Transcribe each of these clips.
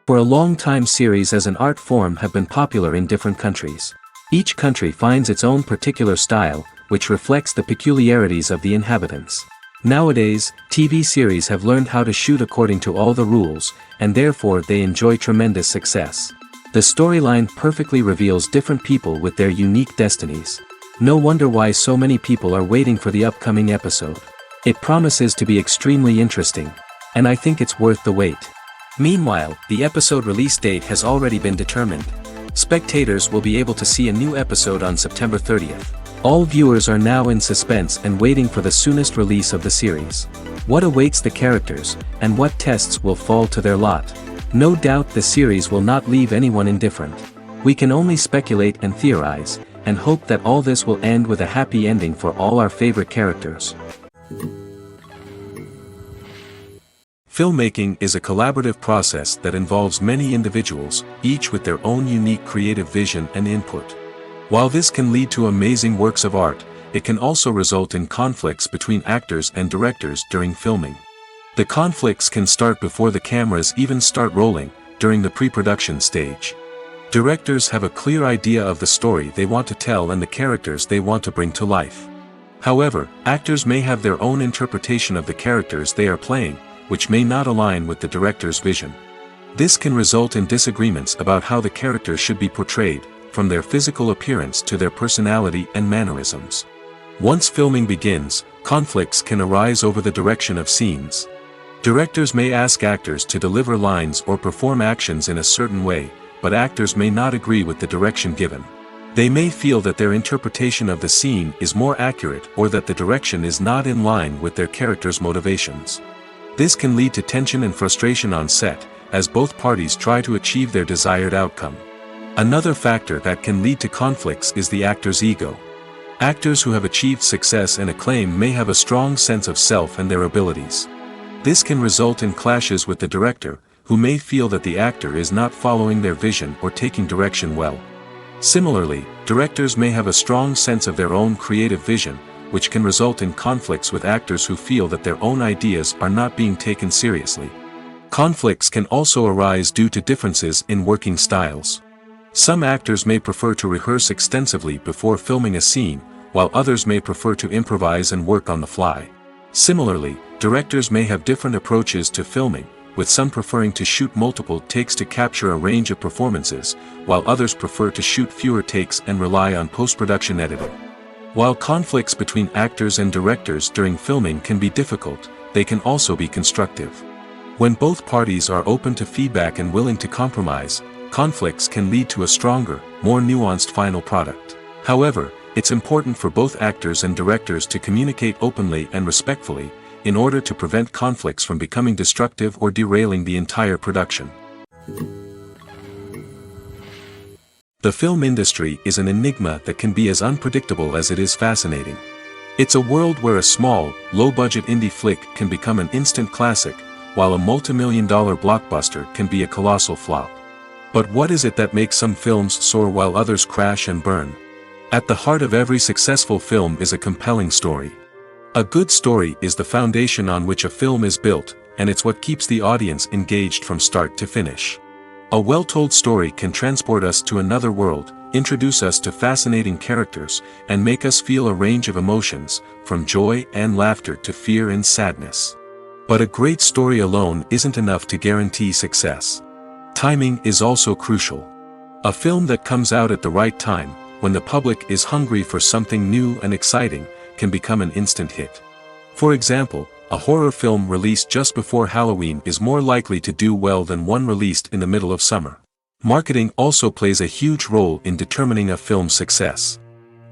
For a long time, series as an art form have been popular in different countries. Each country finds its own particular style, which reflects the peculiarities of the inhabitants. Nowadays, TV series have learned how to shoot according to all the rules, and therefore they enjoy tremendous success. The storyline perfectly reveals different people with their unique destinies. No wonder why so many people are waiting for the upcoming episode. It promises to be extremely interesting, and I think it's worth the wait. Meanwhile, the episode release date has already been determined. Spectators will be able to see a new episode on September 30th. All viewers are now in suspense and waiting for the soonest release of the series. What awaits the characters, and what tests will fall to their lot? No doubt the series will not leave anyone indifferent. We can only speculate and theorize, and hope that all this will end with a happy ending for all our favorite characters. Filmmaking is a collaborative process that involves many individuals, each with their own unique creative vision and input. While this can lead to amazing works of art, it can also result in conflicts between actors and directors during filming. The conflicts can start before the cameras even start rolling, during the pre-production stage. Directors have a clear idea of the story they want to tell and the characters they want to bring to life. However, actors may have their own interpretation of the characters they are playing, which may not align with the director's vision. This can result in disagreements about how the characters should be portrayed, from their physical appearance to their personality and mannerisms. Once filming begins, conflicts can arise over the direction of scenes. Directors may ask actors to deliver lines or perform actions in a certain way, but actors may not agree with the direction given. They may feel that their interpretation of the scene is more accurate or that the direction is not in line with their character's motivations. This can lead to tension and frustration on set, as both parties try to achieve their desired outcome. Another factor that can lead to conflicts is the actor's ego. Actors who have achieved success and acclaim may have a strong sense of self and their abilities. This can result in clashes with the director, who may feel that the actor is not following their vision or taking direction well. Similarly, directors may have a strong sense of their own creative vision, which can result in conflicts with actors who feel that their own ideas are not being taken seriously. Conflicts can also arise due to differences in working styles. Some actors may prefer to rehearse extensively before filming a scene, while others may prefer to improvise and work on the fly. Similarly, directors may have different approaches to filming, with some preferring to shoot multiple takes to capture a range of performances, while others prefer to shoot fewer takes and rely on post-production editing. While conflicts between actors and directors during filming can be difficult, they can also be constructive. When both parties are open to feedback and willing to compromise, conflicts can lead to a stronger, more nuanced final product. However, it's important for both actors and directors to communicate openly and respectfully, in order to prevent conflicts from becoming destructive or derailing the entire production. The film industry is an enigma that can be as unpredictable as it is fascinating. It's a world where a small, low-budget indie flick can become an instant classic, while a multi-million-dollar blockbuster can be a colossal flop. But what is it that makes some films soar while others crash and burn? At the heart of every successful film is a compelling story. A good story is the foundation on which a film is built, and it's what keeps the audience engaged from start to finish. A well-told story can transport us to another world, introduce us to fascinating characters, and make us feel a range of emotions, from joy and laughter to fear and sadness. But a great story alone isn't enough to guarantee success. Timing is also crucial. A film that comes out at the right time, when the public is hungry for something new and exciting, can become an instant hit. For example, a horror film released just before Halloween is more likely to do well than one released in the middle of summer. Marketing also plays a huge role in determining a film's success.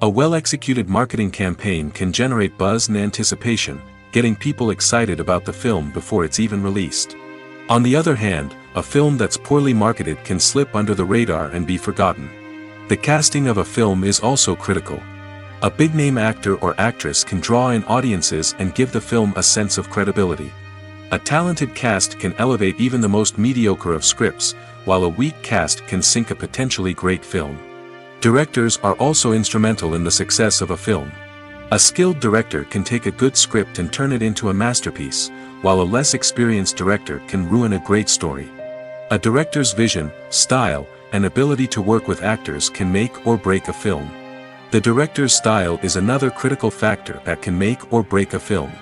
A well-executed marketing campaign can generate buzz and anticipation, getting people excited about the film before it's even released. On the other hand, a film that's poorly marketed can slip under the radar and be forgotten. The casting of a film is also critical. A big-name actor or actress can draw in audiences and give the film a sense of credibility. A talented cast can elevate even the most mediocre of scripts, while a weak cast can sink a potentially great film. Directors are also instrumental in the success of a film. A skilled director can take a good script and turn it into a masterpiece, while a less experienced director can ruin a great story. A director's vision, style, and ability to work with actors can make or break a film. The director's style is another critical factor that can make or break a film.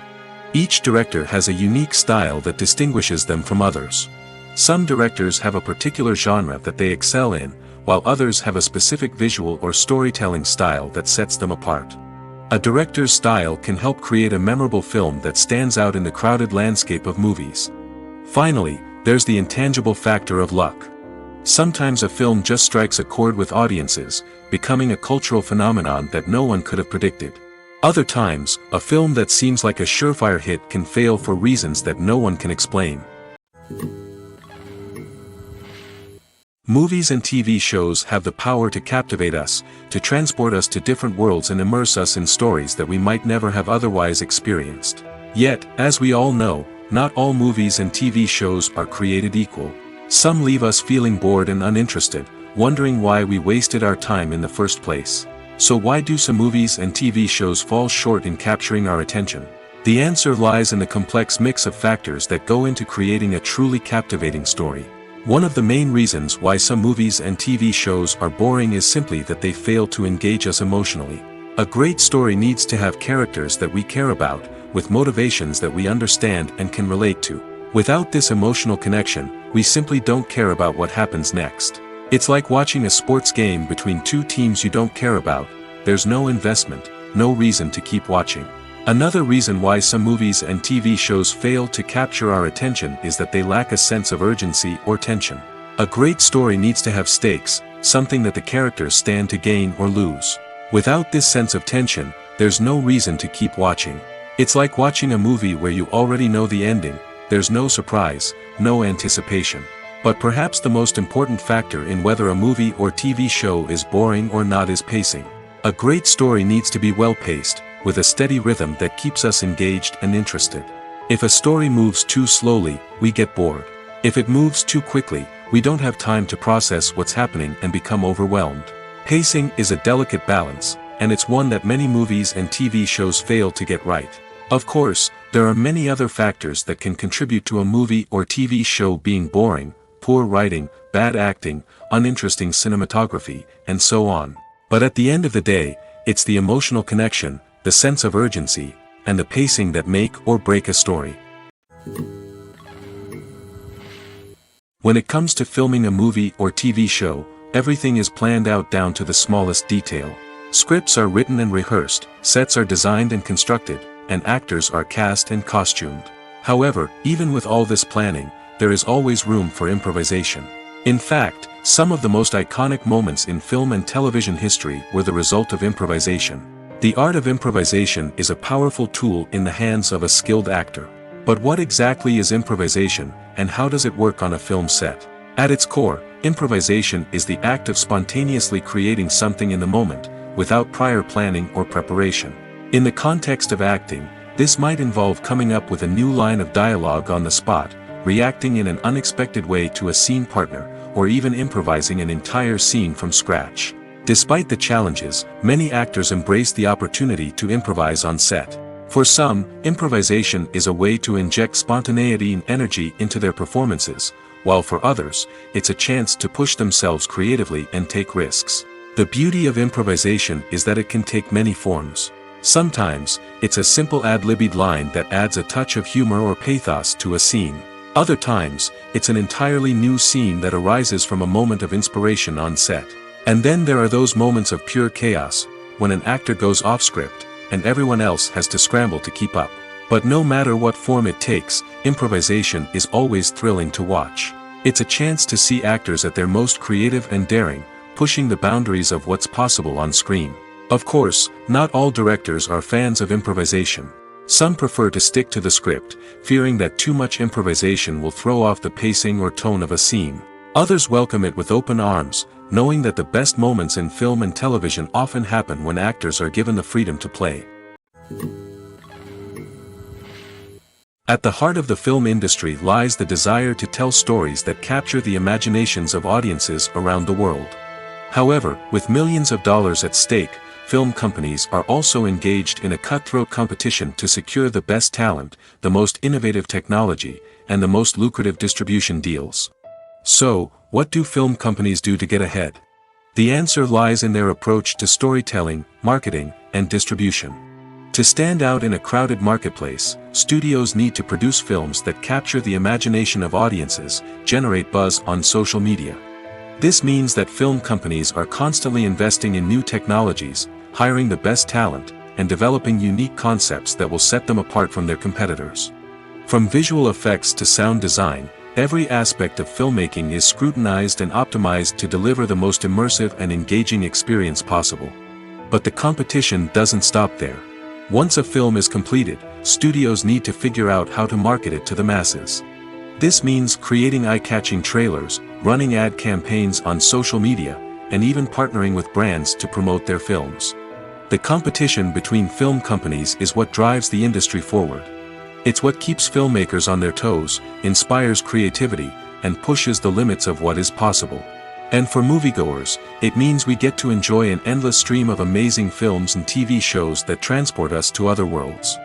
Each director has a unique style that distinguishes them from others. Some directors have a particular genre that they excel in, while others have a specific visual or storytelling style that sets them apart. A director's style can help create a memorable film that stands out in the crowded landscape of movies. Finally, there's the intangible factor of luck. Sometimes a film just strikes a chord with audiences, becoming a cultural phenomenon that no one could have predicted. Other times, a film that seems like a surefire hit can fail for reasons that no one can explain. Movies and TV shows have the power to captivate us, to transport us to different worlds and immerse us in stories that we might never have otherwise experienced. Yet, as we all know, not all movies and TV shows are created equal. Some leave us feeling bored and uninterested, wondering why we wasted our time in the first place. So why do some movies and TV shows fall short in capturing our attention? The answer lies in the complex mix of factors that go into creating a truly captivating story. One of the main reasons why some movies and TV shows are boring is simply that they fail to engage us emotionally. A great story needs to have characters that we care about, with motivations that we understand and can relate to. Without this emotional connection, we simply don't care about what happens next. It's like watching a sports game between two teams you don't care about. There's no investment, no reason to keep watching. Another reason why some movies and TV shows fail to capture our attention is that they lack a sense of urgency or tension. A great story needs to have stakes, something that the characters stand to gain or lose. Without this sense of tension, there's no reason to keep watching. It's like watching a movie where you already know the ending. There's no surprise, no anticipation. But perhaps the most important factor in whether a movie or TV show is boring or not is pacing. A great story needs to be well-paced, with a steady rhythm that keeps us engaged and interested. If a story moves too slowly, we get bored. If it moves too quickly, we don't have time to process what's happening and become overwhelmed. Pacing is a delicate balance, and it's one that many movies and TV shows fail to get right. Of course, there are many other factors that can contribute to a movie or TV show being boring: poor writing, bad acting, uninteresting cinematography, and so on. But at the end of the day, it's the emotional connection, the sense of urgency, and the pacing that make or break a story. When it comes to filming a movie or TV show, everything is planned out down to the smallest detail. Scripts are written and rehearsed, sets are designed and constructed, and actors are cast and costumed. However, even with all this planning, there is always room for improvisation. In fact, some of the most iconic moments in film and television history were the result of improvisation. The art of improvisation is a powerful tool in the hands of a skilled actor. But what exactly is improvisation, and how does it work on a film set? At its core, improvisation is the act of spontaneously creating something in the moment, without prior planning or preparation. In the context of acting, this might involve coming up with a new line of dialogue on the spot, reacting in an unexpected way to a scene partner, or even improvising an entire scene from scratch. Despite the challenges, many actors embrace the opportunity to improvise on set. For some, improvisation is a way to inject spontaneity and energy into their performances, while for others, it's a chance to push themselves creatively and take risks. The beauty of improvisation is that it can take many forms. Sometimes, it's a simple ad-libbed line that adds a touch of humor or pathos to a scene. Other times, it's an entirely new scene that arises from a moment of inspiration on set. And then there are those moments of pure chaos, when an actor goes off script, and everyone else has to scramble to keep up. But no matter what form it takes, improvisation is always thrilling to watch. It's a chance to see actors at their most creative and daring, pushing the boundaries of what's possible on screen. Of course, not all directors are fans of improvisation. Some prefer to stick to the script, fearing that too much improvisation will throw off the pacing or tone of a scene. Others welcome it with open arms, knowing that the best moments in film and television often happen when actors are given the freedom to play. At the heart of the film industry lies the desire to tell stories that capture the imaginations of audiences around the world. However, with millions of dollars at stake, film companies are also engaged in a cutthroat competition to secure the best talent, the most innovative technology, and the most lucrative distribution deals. So, what do film companies do to get ahead? The answer lies in their approach to storytelling, marketing, and distribution. To stand out in a crowded marketplace, studios need to produce films that capture the imagination of audiences, generate buzz on social media. This means that film companies are constantly investing in new technologies, hiring the best talent, and developing unique concepts that will set them apart from their competitors. From visual effects to sound design, every aspect of filmmaking is scrutinized and optimized to deliver the most immersive and engaging experience possible. But the competition doesn't stop there. Once a film is completed, studios need to figure out how to market it to the masses. This means creating eye-catching trailers, running ad campaigns on social media, and even partnering with brands to promote their films. The competition between film companies is what drives the industry forward. It's what keeps filmmakers on their toes, inspires creativity, and pushes the limits of what is possible. And for moviegoers, it means we get to enjoy an endless stream of amazing films and TV shows that transport us to other worlds.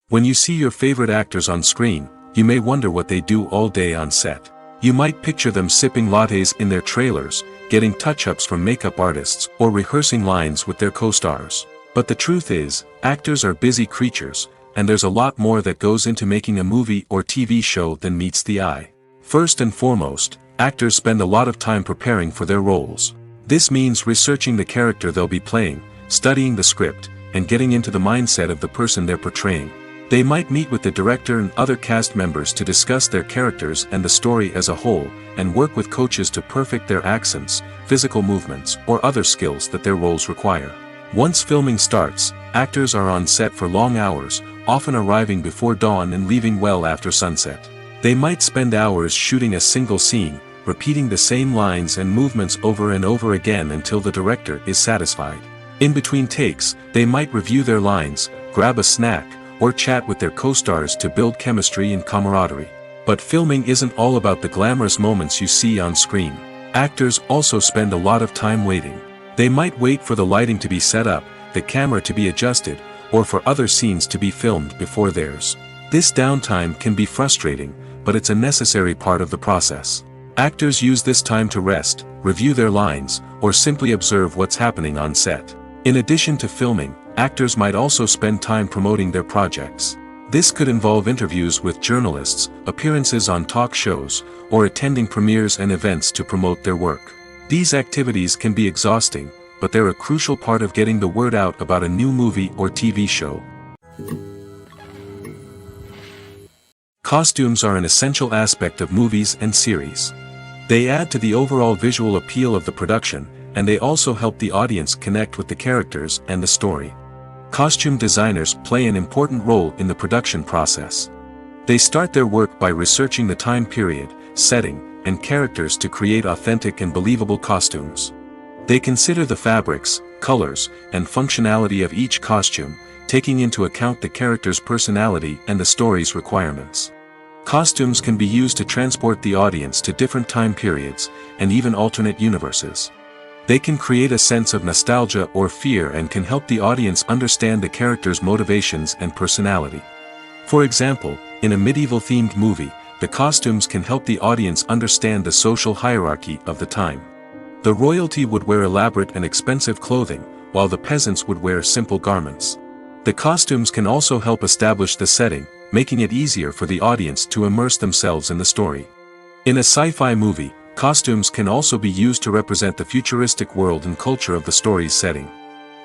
When you see your favorite actors on screen, you may wonder what they do all day on set. You might picture them sipping lattes in their trailers, getting touch-ups from makeup artists, or rehearsing lines with their co-stars. But the truth is, actors are busy creatures, and there's a lot more that goes into making a movie or TV show than meets the eye. First and foremost, actors spend a lot of time preparing for their roles. This means researching the character they'll be playing, studying the script, and getting into the mindset of the person they're portraying. They might meet with the director and other cast members to discuss their characters and the story as a whole, and work with coaches to perfect their accents, physical movements, or other skills that their roles require. Once filming starts, actors are on set for long hours, often arriving before dawn and leaving well after sunset. They might spend hours shooting a single scene, repeating the same lines and movements over and over again until the director is satisfied. In between takes, they might review their lines, grab a snack, or chat with their co-stars to build chemistry and camaraderie. But filming isn't all about the glamorous moments you see on screen. Actors also spend a lot of time waiting. They might wait for the lighting to be set up, the camera to be adjusted, or for other scenes to be filmed before theirs. This downtime can be frustrating, but it's a necessary part of the process. Actors use this time to rest, review their lines, or simply observe what's happening on set. In addition to filming, actors might also spend time promoting their projects. This could involve interviews with journalists, appearances on talk shows, or attending premieres and events to promote their work. These activities can be exhausting, but they're a crucial part of getting the word out about a new movie or TV show. Costumes are an essential aspect of movies and series. They add to the overall visual appeal of the production, and they also help the audience connect with the characters and the story. Costume designers play an important role in the production process. They start their work by researching the time period, setting, and characters to create authentic and believable costumes. They consider the fabrics, colors, and functionality of each costume, taking into account the character's personality and the story's requirements. Costumes can be used to transport the audience to different time periods, and even alternate universes. They can create a sense of nostalgia or fear and can help the audience understand the character's motivations and personality. For example, in a medieval-themed movie, the costumes can help the audience understand the social hierarchy of the time. The royalty would wear elaborate and expensive clothing, while the peasants would wear simple garments. The costumes can also help establish the setting, making it easier for the audience to immerse themselves in the story. In a sci-fi movie, costumes can also be used to represent the futuristic world and culture of the story's setting.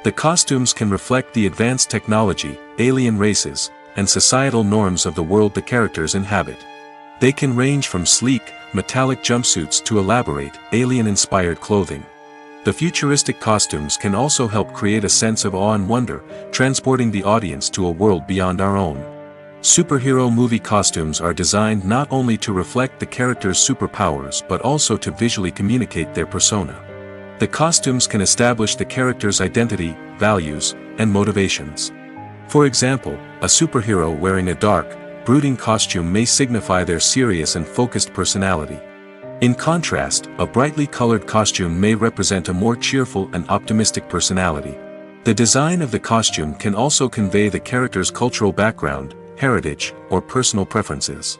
The costumes can reflect the advanced technology, alien races, and societal norms of the world the characters inhabit. They can range from sleek, metallic jumpsuits to elaborate, alien-inspired clothing. The futuristic costumes can also help create a sense of awe and wonder, transporting the audience to a world beyond our own. Superhero movie costumes are designed not only to reflect the character's superpowers but also to visually communicate their persona. The costumes can establish the character's identity, values, and motivations. For example, a superhero wearing a dark, brooding costume may signify their serious and focused personality. In contrast, a brightly colored costume may represent a more cheerful and optimistic personality. The design of the costume can also convey the character's cultural background, heritage, or personal preferences.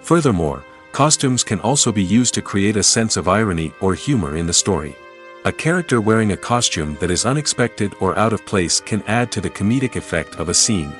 Furthermore, costumes can also be used to create a sense of irony or humor in the story. A character wearing a costume that is unexpected or out of place can add to the comedic effect of a scene.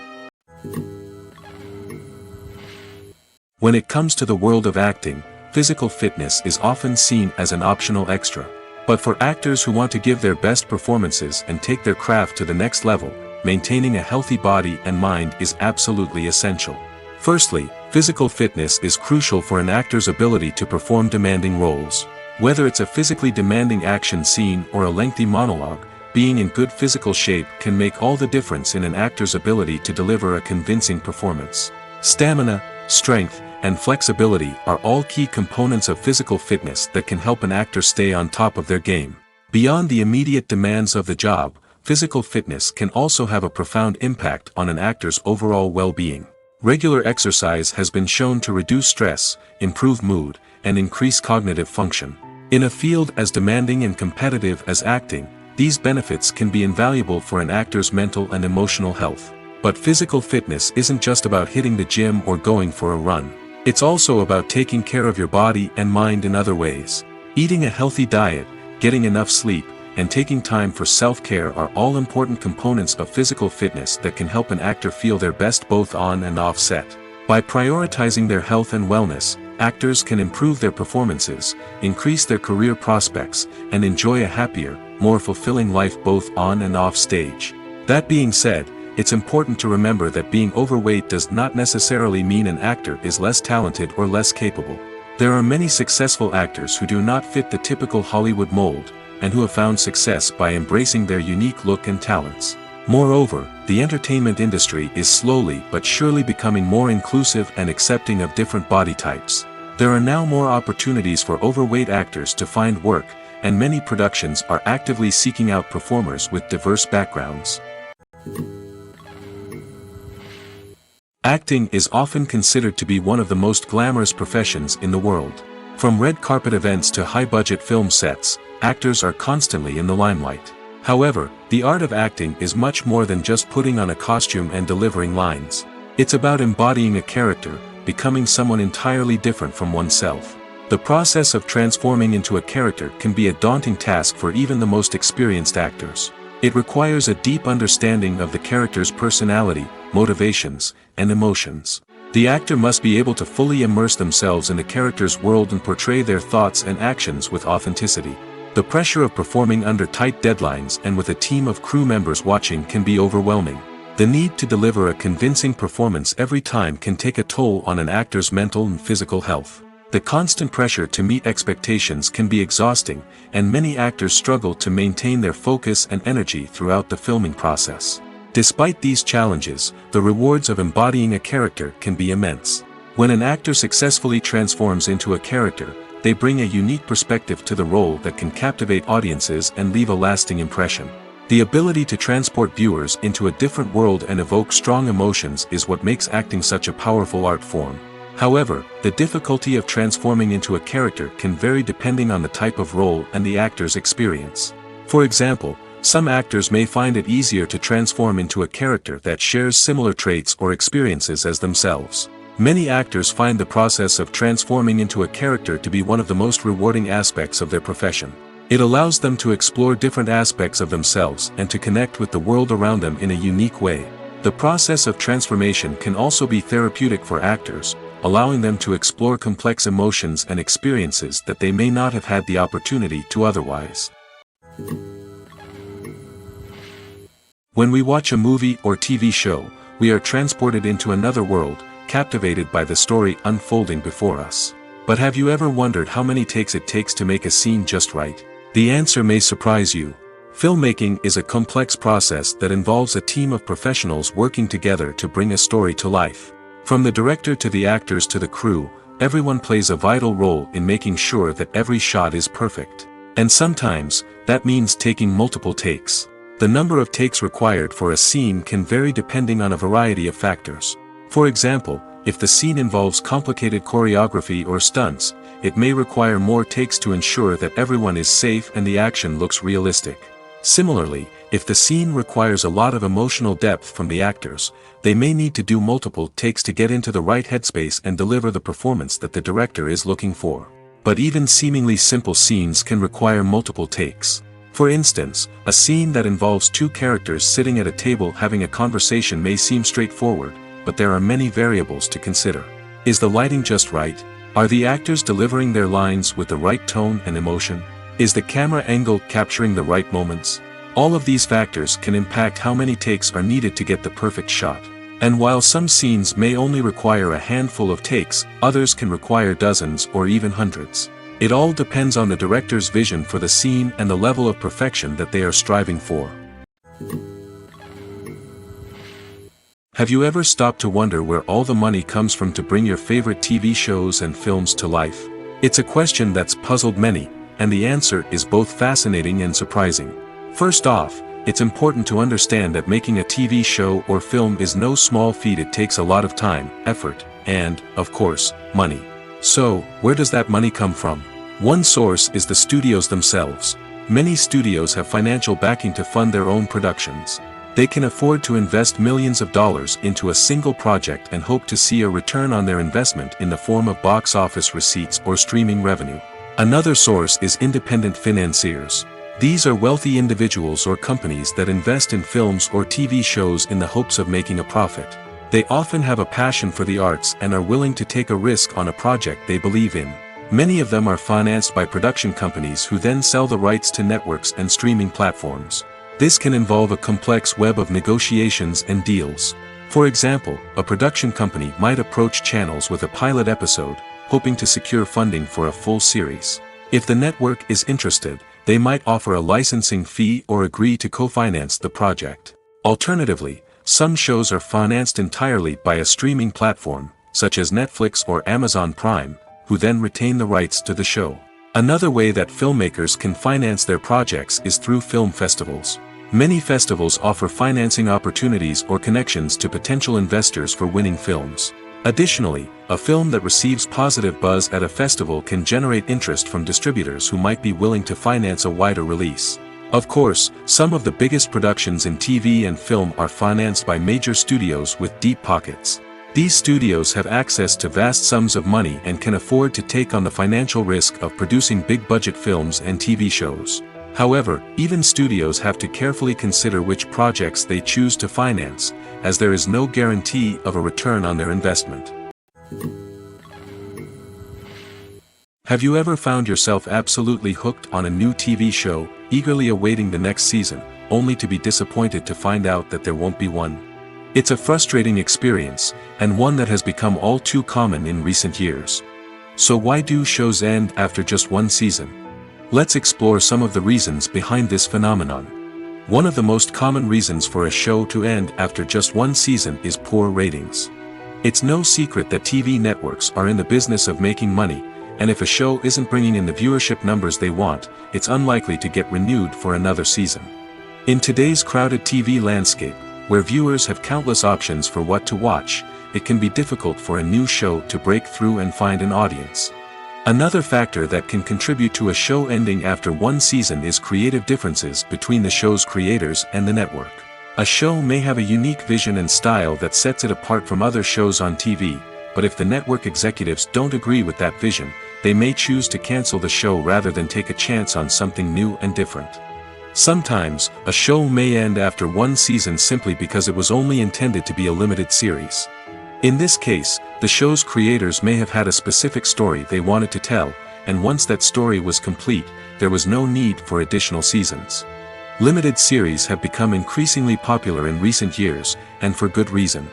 When it comes to the world of acting, physical fitness is often seen as an optional extra. But for actors who want to give their best performances and take their craft to the next level, maintaining a healthy body and mind is absolutely essential. Firstly, physical fitness is crucial for an actor's ability to perform demanding roles. Whether it's a physically demanding action scene or a lengthy monologue, being in good physical shape can make all the difference in an actor's ability to deliver a convincing performance. Stamina, strength, and flexibility are all key components of physical fitness that can help an actor stay on top of their game. Beyond the immediate demands of the job, physical fitness can also have a profound impact on an actor's overall well-being. Regular exercise has been shown to reduce stress, improve mood, and increase cognitive function. In a field as demanding and competitive as acting, these benefits can be invaluable for an actor's mental and emotional health. But physical fitness isn't just about hitting the gym or going for a run. It's also about taking care of your body and mind in other ways. Eating a healthy diet, getting enough sleep, and taking time for self-care are all important components of physical fitness that can help an actor feel their best both on and off set. By prioritizing their health and wellness, actors can improve their performances, increase their career prospects, and enjoy a happier, more fulfilling life both on and off stage. That being said, it's important to remember that being overweight does not necessarily mean an actor is less talented or less capable. There are many successful actors who do not fit the typical Hollywood mold, and who have found success by embracing their unique look and talents. Moreover, the entertainment industry is slowly but surely becoming more inclusive and accepting of different body types. There are now more opportunities for overweight actors to find work, and many productions are actively seeking out performers with diverse backgrounds. Acting is often considered to be one of the most glamorous professions in the world. From red carpet events to high-budget film sets, actors are constantly in the limelight. However, the art of acting is much more than just putting on a costume and delivering lines. It's about embodying a character, becoming someone entirely different from oneself. The process of transforming into a character can be a daunting task for even the most experienced actors. It requires a deep understanding of the character's personality, motivations, and emotions. The actor must be able to fully immerse themselves in the character's world and portray their thoughts and actions with authenticity. The pressure of performing under tight deadlines and with a team of crew members watching can be overwhelming. The need to deliver a convincing performance every time can take a toll on an actor's mental and physical health. The constant pressure to meet expectations can be exhausting, and many actors struggle to maintain their focus and energy throughout the filming process. Despite these challenges, the rewards of embodying a character can be immense. When an actor successfully transforms into a character, they bring a unique perspective to the role that can captivate audiences and leave a lasting impression. The ability to transport viewers into a different world and evoke strong emotions is what makes acting such a powerful art form. However, the difficulty of transforming into a character can vary depending on the type of role and the actor's experience. For example, some actors may find it easier to transform into a character that shares similar traits or experiences as themselves. Many actors find the process of transforming into a character to be one of the most rewarding aspects of their profession. It allows them to explore different aspects of themselves and to connect with the world around them in a unique way. The process of transformation can also be therapeutic for actors, allowing them to explore complex emotions and experiences that they may not have had the opportunity to otherwise. When we watch a movie or TV show, we are transported into another world, captivated by the story unfolding before us. But have you ever wondered how many takes it takes to make a scene just right? The answer may surprise you. Filmmaking is a complex process that involves a team of professionals working together to bring a story to life. From the director to the actors to the crew, everyone plays a vital role in making sure that every shot is perfect. And sometimes, that means taking multiple takes. The number of takes required for a scene can vary depending on a variety of factors. For example, if the scene involves complicated choreography or stunts, it may require more takes to ensure that everyone is safe and the action looks realistic. Similarly, If the scene requires a lot of emotional depth from the actors, they may need to do multiple takes to get into the right headspace and deliver the performance that the director is looking for. But even seemingly simple scenes can require multiple takes. For instance, a scene that involves two characters sitting at a table having a conversation may seem straightforward, but there are many variables to consider. Is the lighting just right? Are the actors delivering their lines with the right tone and emotion? Is the camera angle capturing the right moments? All of these factors can impact how many takes are needed to get the perfect shot. And while some scenes may only require a handful of takes, others can require dozens or even hundreds. It all depends on the director's vision for the scene and the level of perfection that they are striving for. Have you ever stopped to wonder where all the money comes from to bring your favorite TV shows and films to life? It's a question that's puzzled many, and the answer is both fascinating and surprising. First off, it's important to understand that making a TV show or film is no small feat. It takes a lot of time, effort, and, of course, money. So, where does that money come from? One source is the studios themselves. Many studios have financial backing to fund their own productions. They can afford to invest millions of dollars into a single project and hope to see a return on their investment in the form of box office receipts or streaming revenue. Another source is independent financiers. These are wealthy individuals or companies that invest in films or TV shows in the hopes of making a profit. They often have a passion for the arts and are willing to take a risk on a project they believe in. Many of them are financed by production companies who then sell the rights to networks and streaming platforms. This can involve a complex web of negotiations and deals. For example, a production company might approach channels with a pilot episode, hoping to secure funding for a full series. If the network is interested, they might offer a licensing fee or agree to co-finance the project. Alternatively, some shows are financed entirely by a streaming platform, such as Netflix or Amazon Prime, who then retain the rights to the show. Another way that filmmakers can finance their projects is through film festivals. Many festivals offer financing opportunities or connections to potential investors for winning films. Additionally, a film that receives positive buzz at a festival can generate interest from distributors who might be willing to finance a wider release. Of course, some of the biggest productions in TV and film are financed by major studios with deep pockets. These studios have access to vast sums of money and can afford to take on the financial risk of producing big-budget films and TV shows. However, even studios have to carefully consider which projects they choose to finance, as there is no guarantee of a return on their investment. Have you ever found yourself absolutely hooked on a new TV show, eagerly awaiting the next season, only to be disappointed to find out that there won't be one? It's a frustrating experience, and one that has become all too common in recent years. So why do shows end after just one season? Let's explore some of the reasons behind this phenomenon. One of the most common reasons for a show to end after just one season is poor ratings. It's no secret that TV networks are in the business of making money, and if a show isn't bringing in the viewership numbers they want, it's unlikely to get renewed for another season. In today's crowded TV landscape, where viewers have countless options for what to watch, it can be difficult for a new show to break through and find an audience. Another factor that can contribute to a show ending after one season is creative differences between the show's creators and the network. A show may have a unique vision and style that sets it apart from other shows on TV, but if the network executives don't agree with that vision, they may choose to cancel the show rather than take a chance on something new and different. Sometimes, a show may end after one season simply because it was only intended to be a limited series. In this case, the show's creators may have had a specific story they wanted to tell, and once that story was complete, there was no need for additional seasons. Limited series have become increasingly popular in recent years, and for good reason.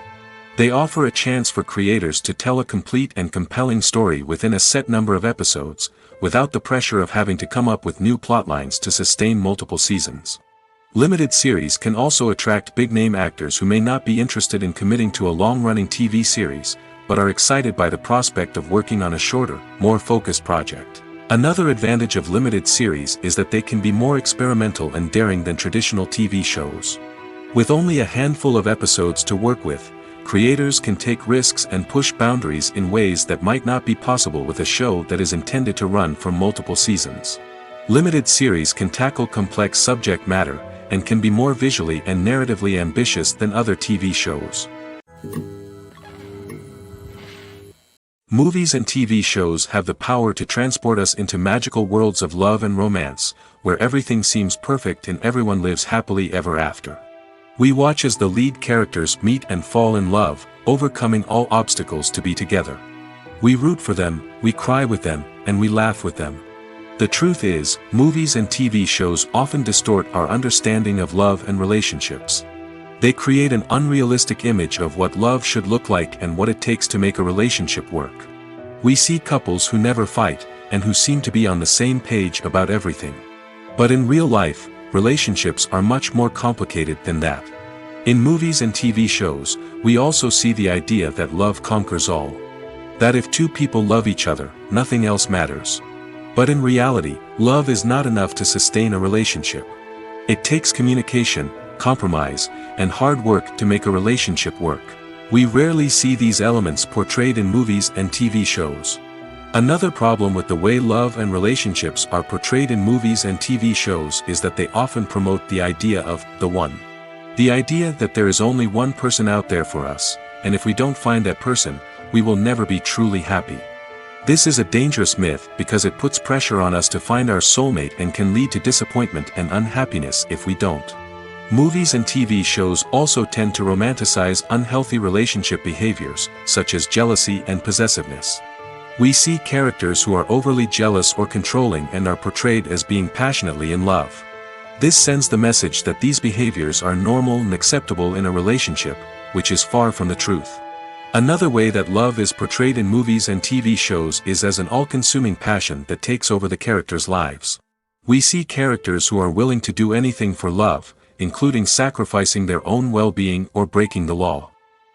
They offer a chance for creators to tell a complete and compelling story within a set number of episodes, without the pressure of having to come up with new plotlines to sustain multiple seasons. Limited series can also attract big-name actors who may not be interested in committing to a long-running TV series, but are excited by the prospect of working on a shorter, more focused project. Another advantage of limited series is that they can be more experimental and daring than traditional TV shows. With only a handful of episodes to work with, creators can take risks and push boundaries in ways that might not be possible with a show that is intended to run for multiple seasons. Limited series can tackle complex subject matter, and can be more visually and narratively ambitious than other TV shows. Movies and TV shows have the power to transport us into magical worlds of love and romance, where everything seems perfect and everyone lives happily ever after. We watch as the lead characters meet and fall in love, overcoming all obstacles to be together. We root for them, we cry with them, and we laugh with them. The truth is, movies and TV shows often distort our understanding of love and relationships. They create an unrealistic image of what love should look like and what it takes to make a relationship work. We see couples who never fight, and who seem to be on the same page about everything. But in real life, relationships are much more complicated than that. In movies and TV shows, we also see the idea that love conquers all. That if two people love each other, nothing else matters. But in reality, love is not enough to sustain a relationship. It takes communication, compromise, and hard work to make a relationship work. We rarely see these elements portrayed in movies and TV shows. Another problem with the way love and relationships are portrayed in movies and TV shows is that they often promote the idea of the one. The idea that there is only one person out there for us, and if we don't find that person, we will never be truly happy. This is a dangerous myth because it puts pressure on us to find our soulmate and can lead to disappointment and unhappiness if we don't. Movies and TV shows also tend to romanticize unhealthy relationship behaviors, such as jealousy and possessiveness. We see characters who are overly jealous or controlling and are portrayed as being passionately in love. This sends the message that these behaviors are normal and acceptable in a relationship, which is far from the truth. Another way that love is portrayed in movies and TV shows is as an all-consuming passion that takes over the characters' lives. We see characters who are willing to do anything for love, including sacrificing their own well-being or breaking the law.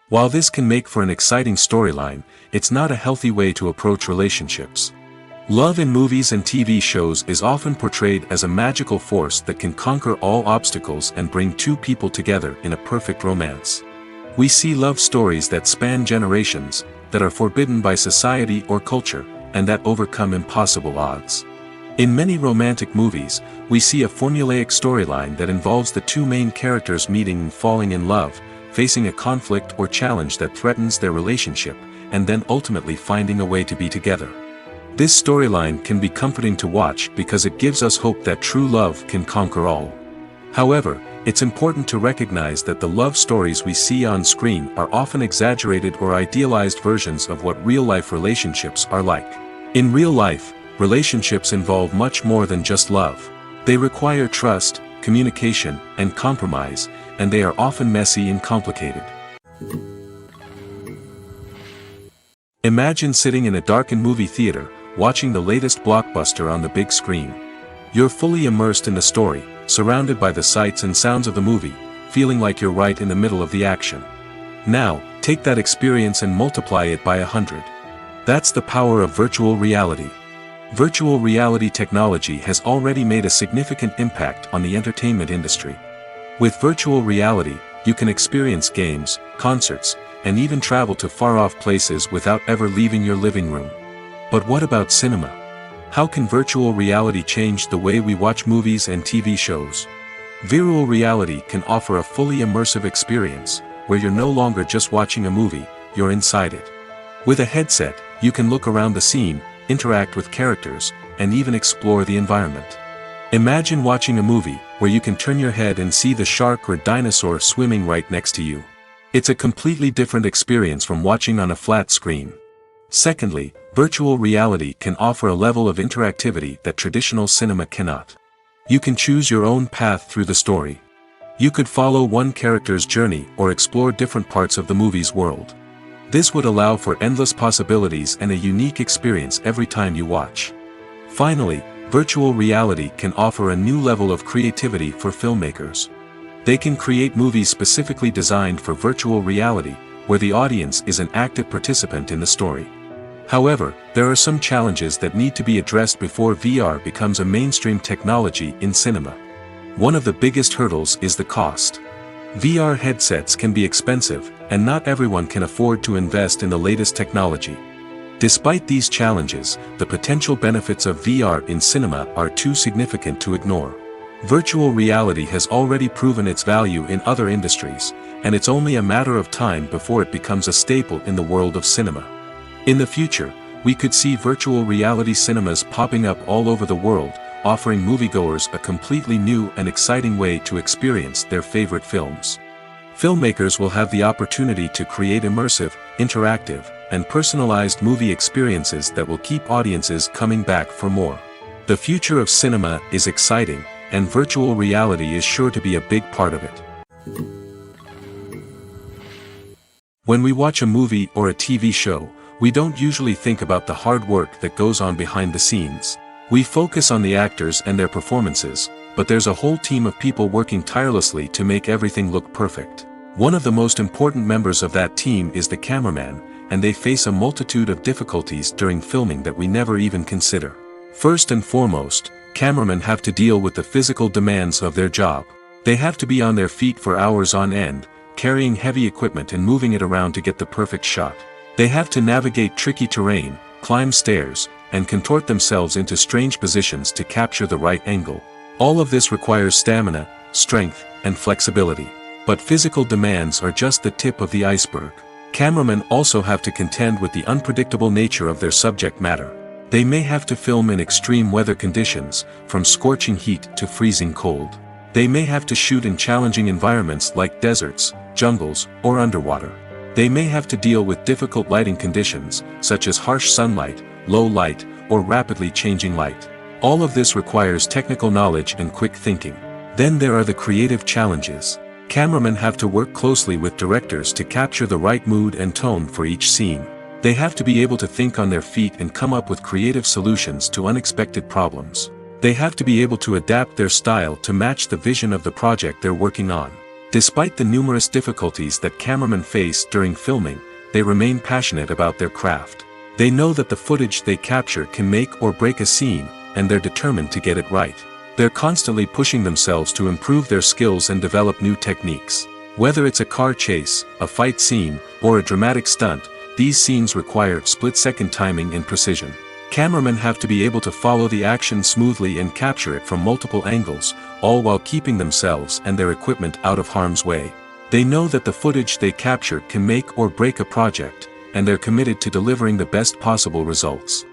While this can make for an exciting storyline, it's not a healthy way to approach relationships. Love in movies and TV shows is often portrayed as a magical force that can conquer all obstacles and bring two people together in a perfect romance. We see love stories that span generations, that are forbidden by society or culture, and that overcome impossible odds. In many romantic movies, we see a formulaic storyline that involves the two main characters meeting and falling in love, facing a conflict or challenge that threatens their relationship, and then ultimately finding a way to be together. This storyline can be comforting to watch because it gives us hope that true love can conquer all. However, it's important to recognize that the love stories we see on screen are often exaggerated or idealized versions of what real-life relationships are like. In real life, relationships involve much more than just love. They require trust, communication, and compromise, and they are often messy and complicated. Imagine sitting in a darkened movie theater, watching the latest blockbuster on the big screen. You're fully immersed in the story, surrounded by the sights and sounds of the movie, feeling like you're right in the middle of the action. Now, take that experience and multiply it by 100. That's the power of virtual reality. Virtual reality technology has already made a significant impact on the entertainment industry. With virtual reality, you can experience games, concerts, and even travel to far-off places without ever leaving your living room. But what about cinema? How can virtual reality change the way we watch movies and TV shows? Virtual reality can offer a fully immersive experience, where you're no longer just watching a movie, you're inside it. With a headset, you can look around the scene, interact with characters, and even explore the environment. Imagine watching a movie where you can turn your head and see the shark or dinosaur swimming right next to you. It's a completely different experience from watching on a flat screen. Secondly, virtual reality can offer a level of interactivity that traditional cinema cannot. You can choose your own path through the story. You could follow one character's journey or explore different parts of the movie's world. This would allow for endless possibilities and a unique experience every time you watch. Finally, virtual reality can offer a new level of creativity for filmmakers. They can create movies specifically designed for virtual reality, where the audience is an active participant in the story. However, there are some challenges that need to be addressed before VR becomes a mainstream technology in cinema. One of the biggest hurdles is the cost. VR headsets can be expensive, and not everyone can afford to invest in the latest technology. Despite these challenges, the potential benefits of VR in cinema are too significant to ignore. Virtual reality has already proven its value in other industries, and it's only a matter of time before it becomes a staple in the world of cinema. In the future, we could see virtual reality cinemas popping up all over the world, offering moviegoers a completely new and exciting way to experience their favorite films. Filmmakers will have the opportunity to create immersive, interactive, and personalized movie experiences that will keep audiences coming back for more. The future of cinema is exciting, and virtual reality is sure to be a big part of it. When we watch a movie or a TV show, we don't usually think about the hard work that goes on behind the scenes. We focus on the actors and their performances, but there's a whole team of people working tirelessly to make everything look perfect. One of the most important members of that team is the cameraman, and they face a multitude of difficulties during filming that we never even consider. First and foremost, cameramen have to deal with the physical demands of their job. They have to be on their feet for hours on end, carrying heavy equipment and moving it around to get the perfect shot. They have to navigate tricky terrain, climb stairs, and contort themselves into strange positions to capture the right angle. All of this requires stamina, strength, and flexibility. But physical demands are just the tip of the iceberg. Cameramen also have to contend with the unpredictable nature of their subject matter. They may have to film in extreme weather conditions, from scorching heat to freezing cold. They may have to shoot in challenging environments like deserts, jungles, or underwater. They may have to deal with difficult lighting conditions, such as harsh sunlight, low light, or rapidly changing light. All of this requires technical knowledge and quick thinking. Then there are the creative challenges. Cameramen have to work closely with directors to capture the right mood and tone for each scene. They have to be able to think on their feet and come up with creative solutions to unexpected problems. They have to be able to adapt their style to match the vision of the project they're working on. Despite the numerous difficulties that cameramen face during filming, they remain passionate about their craft. They know that the footage they capture can make or break a scene, and they're determined to get it right. They're constantly pushing themselves to improve their skills and develop new techniques. Whether it's a car chase, a fight scene, or a dramatic stunt, these scenes require split-second timing and precision. Cameramen have to be able to follow the action smoothly and capture it from multiple angles, all while keeping themselves and their equipment out of harm's way. They know that the footage they capture can make or break a project, and they're committed to delivering the best possible results.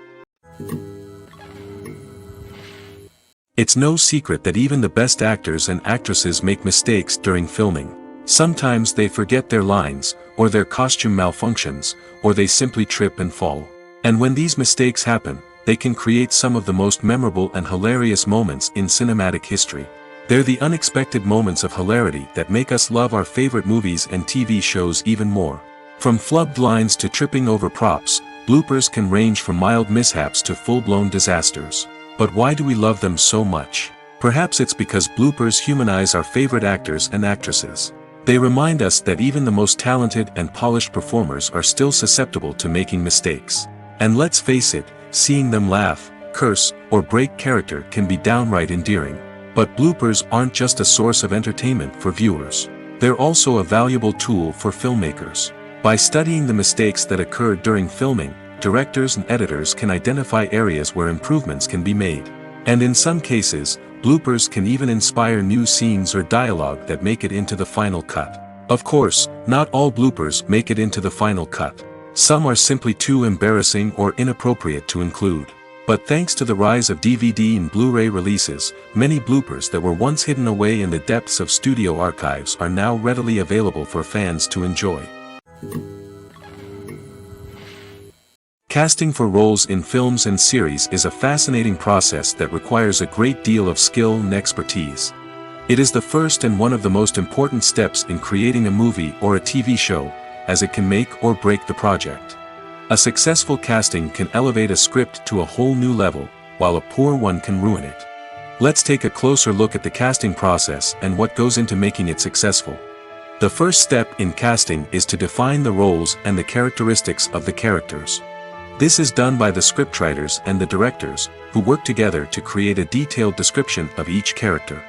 It's no secret that even the best actors and actresses make mistakes during filming. Sometimes they forget their lines, or their costume malfunctions, or they simply trip and fall. And when these mistakes happen, they can create some of the most memorable and hilarious moments in cinematic history. They're the unexpected moments of hilarity that make us love our favorite movies and TV shows even more. From flubbed lines to tripping over props, bloopers can range from mild mishaps to full-blown disasters. But why do we love them so much? Perhaps it's because bloopers humanize our favorite actors and actresses. They remind us that even the most talented and polished performers are still susceptible to making mistakes. And let's face it, seeing them laugh, curse, or break character can be downright endearing. But bloopers aren't just a source of entertainment for viewers. They're also a valuable tool for filmmakers. By studying the mistakes that occurred during filming, directors and editors can identify areas where improvements can be made. And in some cases, bloopers can even inspire new scenes or dialogue that make it into the final cut. Of course, not all bloopers make it into the final cut. Some are simply too embarrassing or inappropriate to include. But thanks to the rise of DVD and Blu-ray releases, many bloopers that were once hidden away in the depths of studio archives are now readily available for fans to enjoy. Casting for roles in films and series is a fascinating process that requires a great deal of skill and expertise. It is the first and one of the most important steps in creating a movie or a TV show, as it can make or break the project. A successful casting can elevate a script to a whole new level, while a poor one can ruin it. Let's take a closer look at the casting process and what goes into making it successful. The first step in casting is to define the roles and the characteristics of the characters. This is done by the scriptwriters and the directors, who work together to create a detailed description of each character.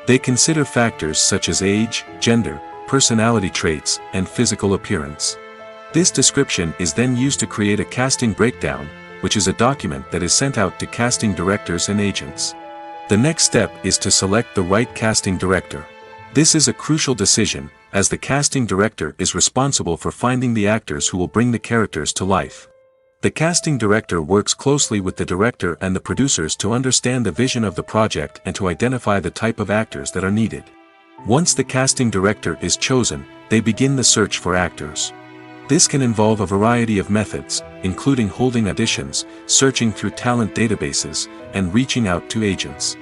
They consider factors such as age, gender, personality traits, and physical appearance. This description is then used to create a casting breakdown, which is a document that is sent out to casting directors and agents. The next step is to select the right casting director. This is a crucial decision, as the casting director is responsible for finding the actors who will bring the characters to life. The casting director works closely with the director and the producers to understand the vision of the project and to identify the type of actors that are needed. Once the casting director is chosen, they begin the search for actors. This can involve a variety of methods, including holding auditions, searching through talent databases, and reaching out to agents.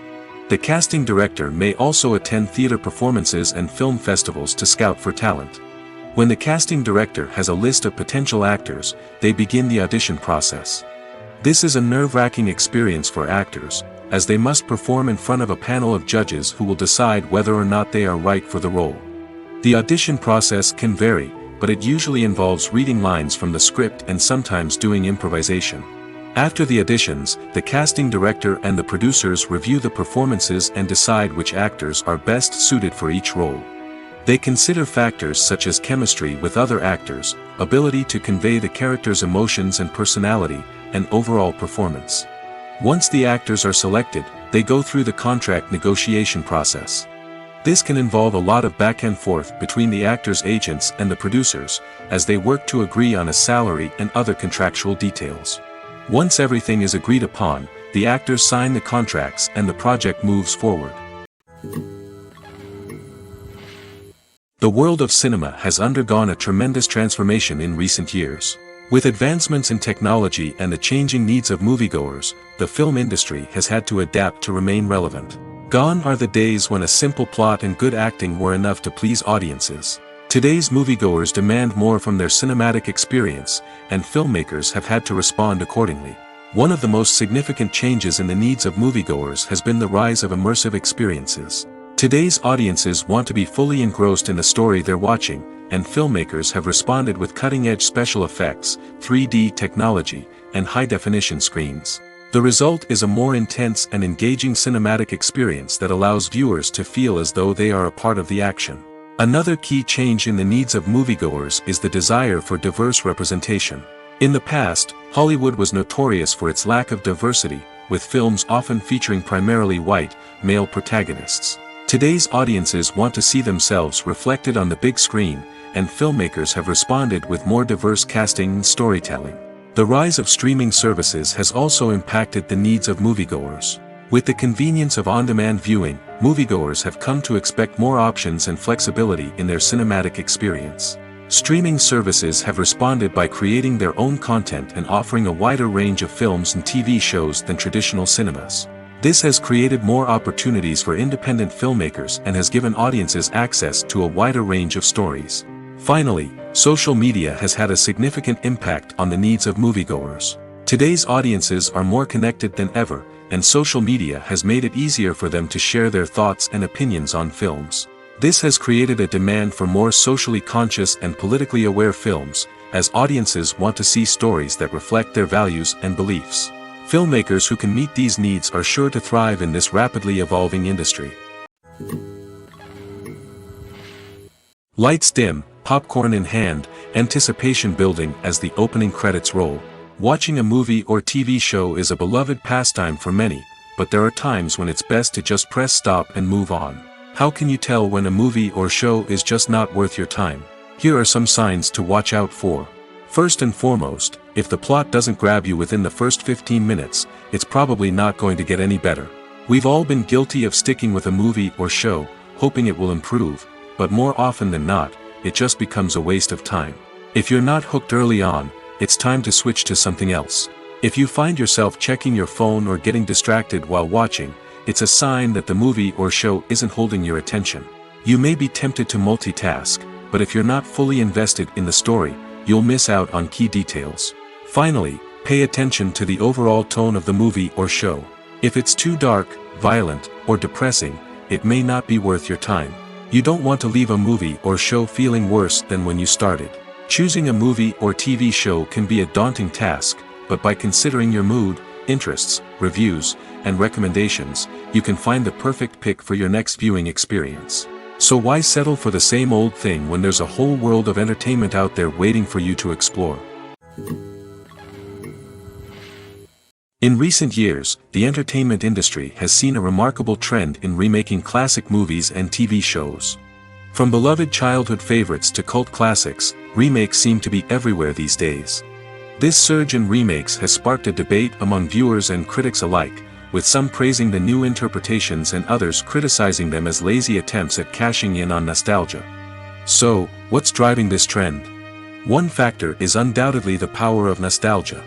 The casting director may also attend theater performances and film festivals to scout for talent. When the casting director has a list of potential actors, they begin the audition process. This is a nerve-wracking experience for actors, as they must perform in front of a panel of judges who will decide whether or not they are right for the role. The audition process can vary, but it usually involves reading lines from the script and sometimes doing improvisation. After the auditions, the casting director and the producers review the performances and decide which actors are best suited for each role. They consider factors such as chemistry with other actors, ability to convey the character's emotions and personality, and overall performance. Once the actors are selected, they go through the contract negotiation process. This can involve a lot of back and forth between the actors' agents and the producers, as they work to agree on a salary and other contractual details. Once everything is agreed upon, the actors sign the contracts and the project moves forward. The world of cinema has undergone a tremendous transformation in recent years. With advancements in technology and the changing needs of moviegoers, the film industry has had to adapt to remain relevant. Gone are the days when a simple plot and good acting were enough to please audiences. Today's moviegoers demand more from their cinematic experience, and filmmakers have had to respond accordingly. One of the most significant changes in the needs of moviegoers has been the rise of immersive experiences. Today's audiences want to be fully engrossed in the story they're watching, and filmmakers have responded with cutting-edge special effects, 3D technology, and high-definition screens. The result is a more intense and engaging cinematic experience that allows viewers to feel as though they are a part of the action. Another key change in the needs of moviegoers is the desire for diverse representation. In the past, Hollywood was notorious for its lack of diversity, with films often featuring primarily white, male protagonists. Today's audiences want to see themselves reflected on the big screen, and filmmakers have responded with more diverse casting and storytelling. The rise of streaming services has also impacted the needs of moviegoers. With the convenience of on-demand viewing, moviegoers have come to expect more options and flexibility in their cinematic experience. Streaming services have responded by creating their own content and offering a wider range of films and TV shows than traditional cinemas. This has created more opportunities for independent filmmakers and has given audiences access to a wider range of stories. Finally, social media has had a significant impact on the needs of moviegoers. Today's audiences are more connected than ever, and social media has made it easier for them to share their thoughts and opinions on films. This has created a demand for more socially conscious and politically aware films, as audiences want to see stories that reflect their values and beliefs. Filmmakers who can meet these needs are sure to thrive in this rapidly evolving industry. Lights dim, popcorn in hand, anticipation building as the opening credits roll. Watching a movie or TV show is a beloved pastime for many, but there are times when it's best to just press stop and move on. How can you tell when a movie or show is just not worth your time? Here are some signs to watch out for. First and foremost, if the plot doesn't grab you within the first 15 minutes, it's probably not going to get any better. We've all been guilty of sticking with a movie or show, hoping it will improve, but more often than not, it just becomes a waste of time. If you're not hooked early on, it's time to switch to something else. If you find yourself checking your phone or getting distracted while watching, it's a sign that the movie or show isn't holding your attention. You may be tempted to multitask, but if you're not fully invested in the story, you'll miss out on key details. Finally, pay attention to the overall tone of the movie or show. If it's too dark, violent, or depressing, it may not be worth your time. You don't want to leave a movie or show feeling worse than when you started. Choosing a movie or TV show can be a daunting task, but by considering your mood, interests, reviews, and recommendations, you can find the perfect pick for your next viewing experience. So why settle for the same old thing when there's a whole world of entertainment out there waiting for you to explore? In recent years, the entertainment industry has seen a remarkable trend in remaking classic movies and TV shows. From beloved childhood favorites to cult classics, remakes seem to be everywhere these days. This surge in remakes has sparked a debate among viewers and critics alike, with some praising the new interpretations and others criticizing them as lazy attempts at cashing in on nostalgia. So, what's driving this trend? One factor is undoubtedly the power of nostalgia.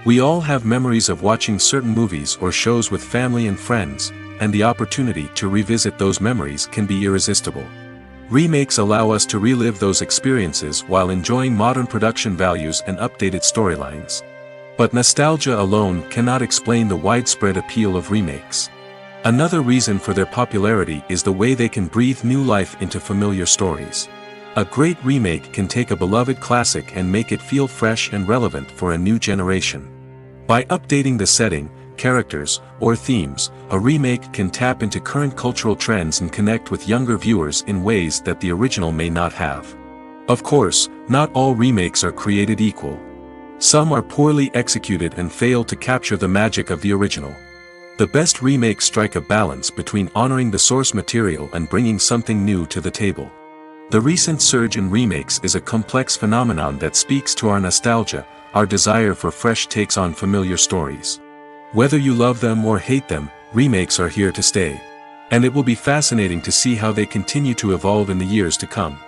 We all have memories of watching certain movies or shows with family and friends, and the opportunity to revisit those memories can be irresistible. Remakes allow us to relive those experiences while enjoying modern production values and updated storylines. But nostalgia alone cannot explain the widespread appeal of remakes. Another reason for their popularity is the way they can breathe new life into familiar stories. A great remake can take a beloved classic and make it feel fresh and relevant for a new generation. By updating the setting, characters, or themes, a remake can tap into current cultural trends and connect with younger viewers in ways that the original may not have. Of course, not all remakes are created equal. Some are poorly executed and fail to capture the magic of the original. The best remakes strike a balance between honoring the source material and bringing something new to the table. The recent surge in remakes is a complex phenomenon that speaks to our nostalgia, our desire for fresh takes on familiar stories. Whether you love them or hate them, remakes are here to stay. And it will be fascinating to see how they continue to evolve in the years to come.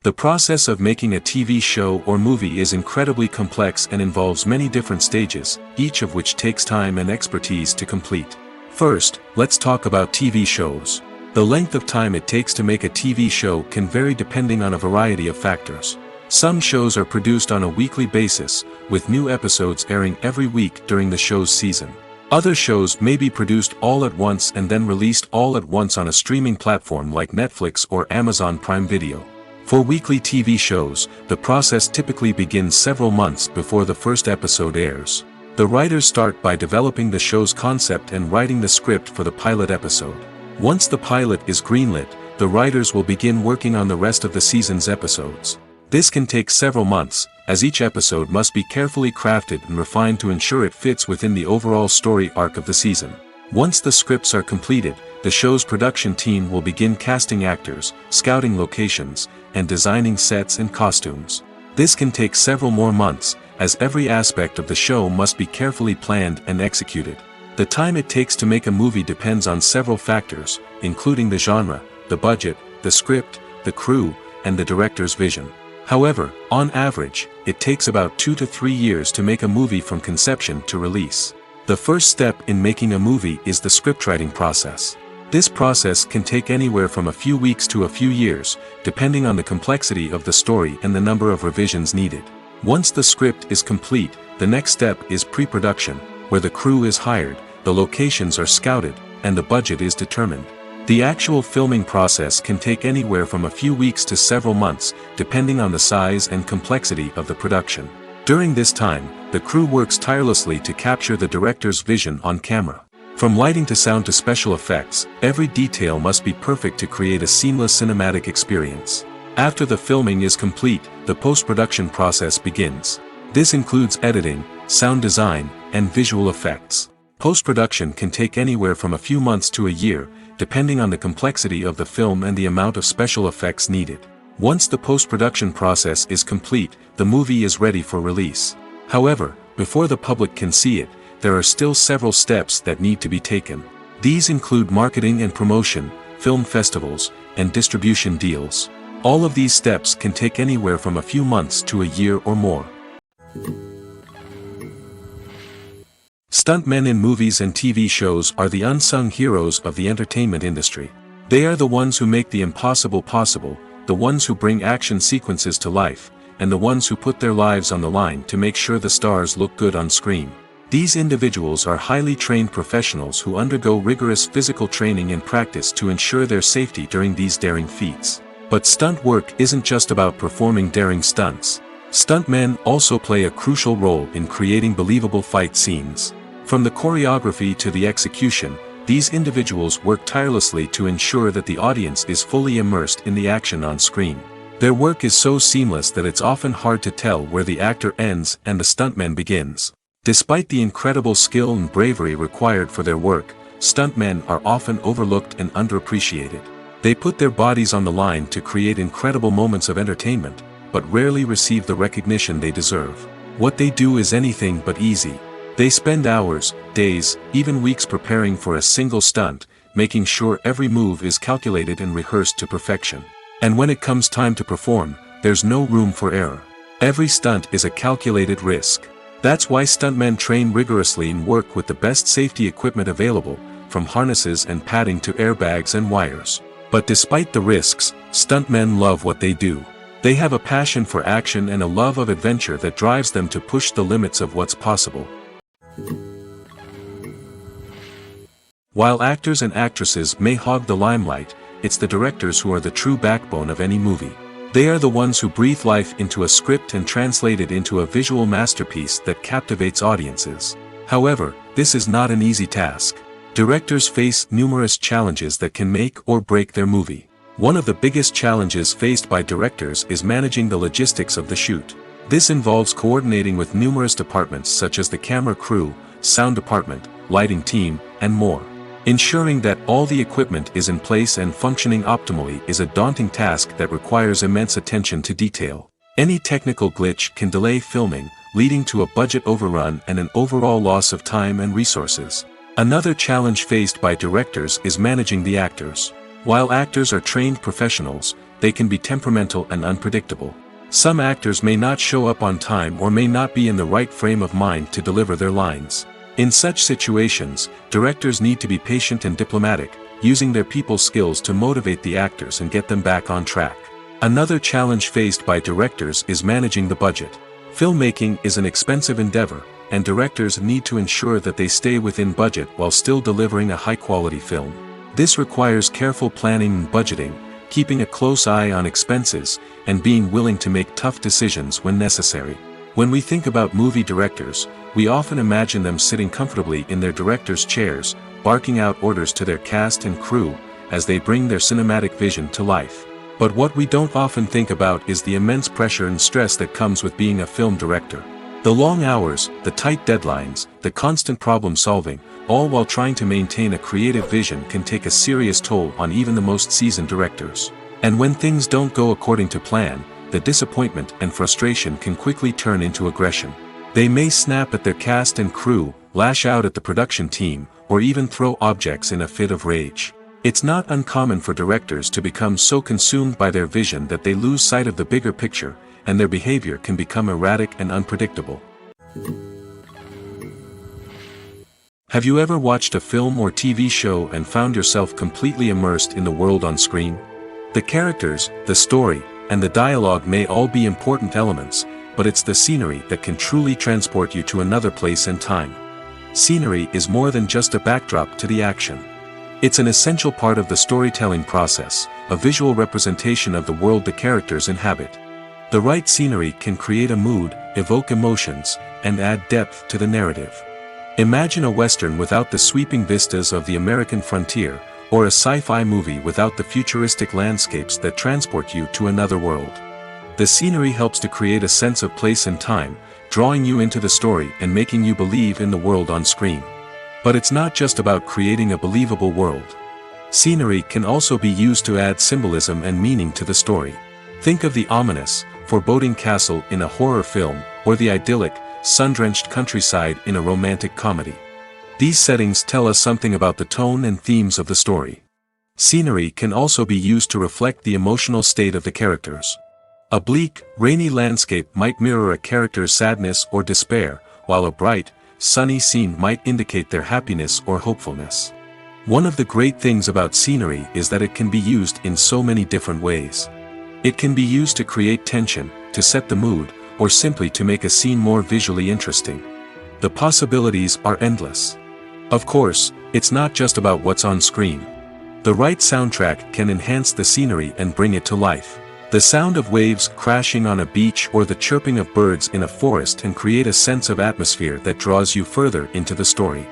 The process of making a TV show or movie is incredibly complex and involves many different stages, each of which takes time and expertise to complete. First, let's talk about TV shows. The length of time it takes to make a TV show can vary depending on a variety of factors. Some shows are produced on a weekly basis, with new episodes airing every week during the show's season. Other shows may be produced all at once and then released all at once on a streaming platform like Netflix or Amazon Prime Video. For weekly TV shows, the process typically begins several months before the first episode airs. The writers start by developing the show's concept and writing the script for the pilot episode. Once the pilot is greenlit, the writers will begin working on the rest of the season's episodes. This can take several months, as each episode must be carefully crafted and refined to ensure it fits within the overall story arc of the season. Once the scripts are completed, the show's production team will begin casting actors, scouting locations, and designing sets and costumes. This can take several more months, as every aspect of the show must be carefully planned and executed. The time it takes to make a movie depends on several factors, including the genre, the budget, the script, the crew, and the director's vision. However, on average, it takes about 2 to 3 years to make a movie from conception to release. The first step in making a movie is the scriptwriting process. This process can take anywhere from a few weeks to a few years, depending on the complexity of the story and the number of revisions needed. Once the script is complete, the next step is pre-production, where the crew is hired, the locations are scouted, and the budget is determined. The actual filming process can take anywhere from a few weeks to several months, depending on the size and complexity of the production. During this time, the crew works tirelessly to capture the director's vision on camera. From lighting to sound to special effects, every detail must be perfect to create a seamless cinematic experience. After the filming is complete, the post-production process begins. This includes editing, sound design, and visual effects. Post-production can take anywhere from a few months to a year, depending on the complexity of the film and the amount of special effects needed. Once the post-production process is complete, the movie is ready for release. However, before the public can see it, there are still several steps that need to be taken. These include marketing and promotion, film festivals, and distribution deals. All of these steps can take anywhere from a few months to a year or more. Stuntmen in movies and TV shows are the unsung heroes of the entertainment industry. They are the ones who make the impossible possible, the ones who bring action sequences to life, and the ones who put their lives on the line to make sure the stars look good on screen. These individuals are highly trained professionals who undergo rigorous physical training and practice to ensure their safety during these daring feats. But stunt work isn't just about performing daring stunts. Stuntmen also play a crucial role in creating believable fight scenes. From the choreography to the execution, these individuals work tirelessly to ensure that the audience is fully immersed in the action on screen. Their work is so seamless that it's often hard to tell where the actor ends and the stuntman begins. Despite the incredible skill and bravery required for their work, stuntmen are often overlooked and underappreciated. They put their bodies on the line to create incredible moments of entertainment, but rarely receive the recognition they deserve. What they do is anything but easy. They spend hours, days, even weeks preparing for a single stunt, making sure every move is calculated and rehearsed to perfection. And when it comes time to perform, there's no room for error. Every stunt is a calculated risk. That's why stuntmen train rigorously and work with the best safety equipment available, from harnesses and padding to airbags and wires. But despite the risks, stuntmen love what they do. They have a passion for action and a love of adventure that drives them to push the limits of what's possible. While actors and actresses may hog the limelight, it's the directors who are the true backbone of any movie. They are the ones who breathe life into a script and translate it into a visual masterpiece that captivates audiences. However, this is not an easy task. Directors face numerous challenges that can make or break their movie. One of the biggest challenges faced by directors is managing the logistics of the shoot. This involves coordinating with numerous departments such as the camera crew, sound department, lighting team, and more. Ensuring that all the equipment is in place and functioning optimally is a daunting task that requires immense attention to detail. Any technical glitch can delay filming, leading to a budget overrun and an overall loss of time and resources. Another challenge faced by directors is managing the actors. While actors are trained professionals, they can be temperamental and unpredictable. Some actors may not show up on time or may not be in the right frame of mind to deliver their lines. In such situations, directors need to be patient and diplomatic, using their people skills to motivate the actors and get them back on track. Another challenge faced by directors is managing the budget. Filmmaking is an expensive endeavor, and directors need to ensure that they stay within budget while still delivering a high-quality film. This requires careful planning and budgeting, keeping a close eye on expenses, and being willing to make tough decisions when necessary. When we think about movie directors, we often imagine them sitting comfortably in their director's chairs, barking out orders to their cast and crew, as they bring their cinematic vision to life. But what we don't often think about is the immense pressure and stress that comes with being a film director. The long hours, the tight deadlines, the constant problem solving, all while trying to maintain a creative vision can take a serious toll on even the most seasoned directors. And when things don't go according to plan, the disappointment and frustration can quickly turn into aggression. They may snap at their cast and crew, lash out at the production team, or even throw objects in a fit of rage. It's not uncommon for directors to become so consumed by their vision that they lose sight of the bigger picture, and their behavior can become erratic and unpredictable. Have you ever watched a film or TV show and found yourself completely immersed in the world on screen? The characters, the story, and the dialogue may all be important elements, but it's the scenery that can truly transport you to another place and time. Scenery is more than just a backdrop to the action. It's an essential part of the storytelling process, a visual representation of the world the characters inhabit. The right scenery can create a mood, evoke emotions, and add depth to the narrative. Imagine a Western without the sweeping vistas of the American frontier, or a sci-fi movie without the futuristic landscapes that transport you to another world. The scenery helps to create a sense of place and time, drawing you into the story and making you believe in the world on screen. But it's not just about creating a believable world. Scenery can also be used to add symbolism and meaning to the story. Think of the ominous, foreboding castle in a horror film, or the idyllic, sun-drenched countryside in a romantic comedy. These settings tell us something about the tone and themes of the story. Scenery can also be used to reflect the emotional state of the characters. A bleak, rainy landscape might mirror a character's sadness or despair, while a bright, sunny scene might indicate their happiness or hopefulness. One of the great things about scenery is that it can be used in so many different ways. It can be used to create tension, to set the mood, or simply to make a scene more visually interesting. The possibilities are endless. Of course, it's not just about what's on screen. The right soundtrack can enhance the scenery and bring it to life. The sound of waves crashing on a beach or the chirping of birds in a forest can create a sense of atmosphere that draws you further into the story.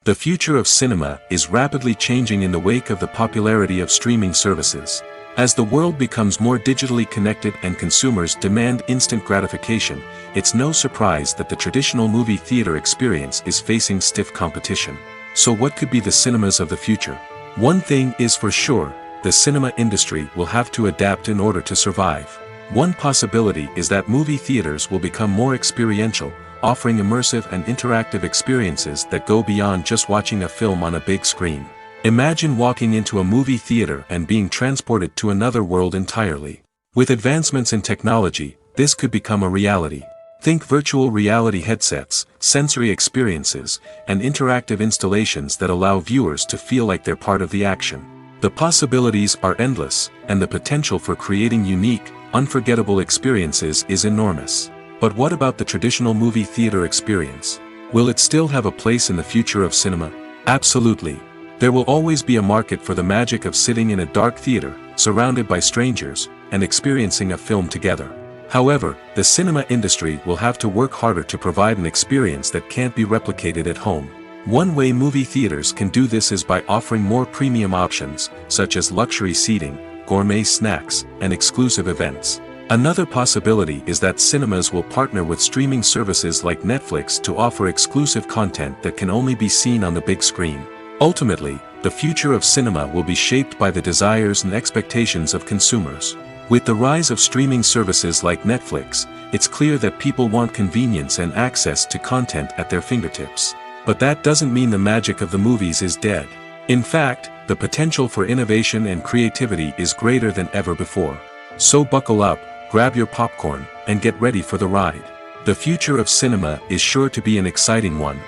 The future of cinema is rapidly changing in the wake of the popularity of streaming services. As the world becomes more digitally connected and consumers demand instant gratification, it's no surprise that the traditional movie theater experience is facing stiff competition. So what could be the cinemas of the future? One thing is for sure, the cinema industry will have to adapt in order to survive. One possibility is that movie theaters will become more experiential, offering immersive and interactive experiences that go beyond just watching a film on a big screen. Imagine walking into a movie theater and being transported to another world entirely. With advancements in technology, this could become a reality. Think virtual reality headsets, sensory experiences, and interactive installations that allow viewers to feel like they're part of the action. The possibilities are endless, and the potential for creating unique, unforgettable experiences is enormous. But what about the traditional movie theater experience? Will it still have a place in the future of cinema? Absolutely. There will always be a market for the magic of sitting in a dark theater, surrounded by strangers, and experiencing a film together. However, the cinema industry will have to work harder to provide an experience that can't be replicated at home. One way movie theaters can do this is by offering more premium options, such as luxury seating, gourmet snacks, and exclusive events. Another possibility is that cinemas will partner with streaming services like Netflix to offer exclusive content that can only be seen on the big screen. Ultimately, the future of cinema will be shaped by the desires and expectations of consumers. With the rise of streaming services like Netflix, it's clear that people want convenience and access to content at their fingertips. But that doesn't mean the magic of the movies is dead. In fact, the potential for innovation and creativity is greater than ever before. So buckle up, grab your popcorn, and get ready for the ride. The future of cinema is sure to be an exciting one.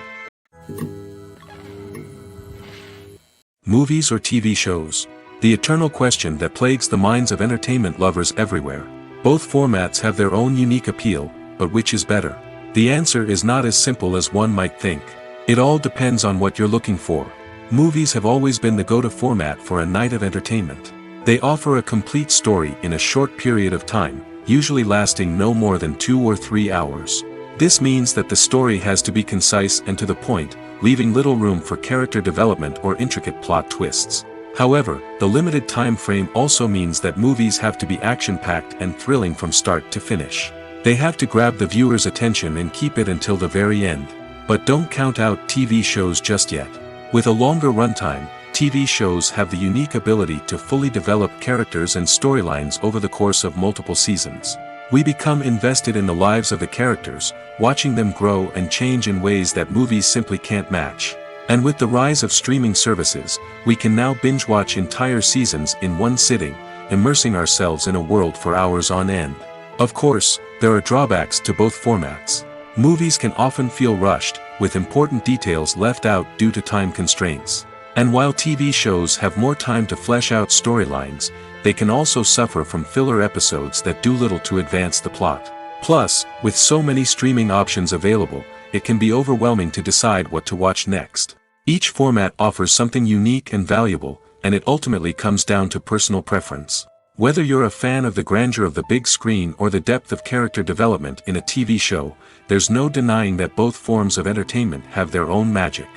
Movies or TV shows? The eternal question that plagues the minds of entertainment lovers everywhere. Both formats have their own unique appeal, but which is better? The answer is not as simple as one might think. It all depends on what you're looking for. Movies have always been the go-to format for a night of entertainment. They offer a complete story in a short period of time, usually lasting no more than 2 or 3 hours. This means that the story has to be concise and to the point, leaving little room for character development or intricate plot twists. However, the limited time frame also means that movies have to be action-packed and thrilling from start to finish. They have to grab the viewer's attention and keep it until the very end. But don't count out TV shows just yet. With a longer runtime, TV shows have the unique ability to fully develop characters and storylines over the course of multiple seasons. We become invested in the lives of the characters, watching them grow and change in ways that movies simply can't match. And with the rise of streaming services, we can now binge-watch entire seasons in one sitting, immersing ourselves in a world for hours on end. Of course, there are drawbacks to both formats. Movies can often feel rushed, with important details left out due to time constraints. And while TV shows have more time to flesh out storylines, they can also suffer from filler episodes that do little to advance the plot. Plus, with so many streaming options available, it can be overwhelming to decide what to watch next. Each format offers something unique and valuable, and it ultimately comes down to personal preference. Whether you're a fan of the grandeur of the big screen or the depth of character development in a TV show, there's no denying that both forms of entertainment have their own magic.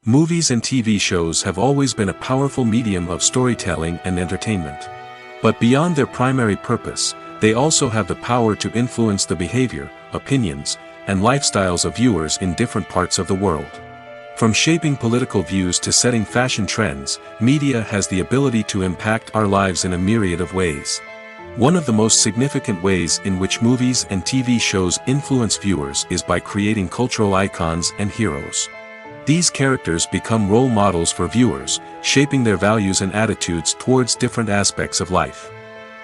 Movies and TV shows have always been a powerful medium of storytelling and entertainment. But beyond their primary purpose, they also have the power to influence the behavior, opinions, and lifestyles of viewers in different parts of the world. From shaping political views to setting fashion trends, media has the ability to impact our lives in a myriad of ways. One of the most significant ways in which movies and TV shows influence viewers is by creating cultural icons and heroes. These characters become role models for viewers, shaping their values and attitudes towards different aspects of life.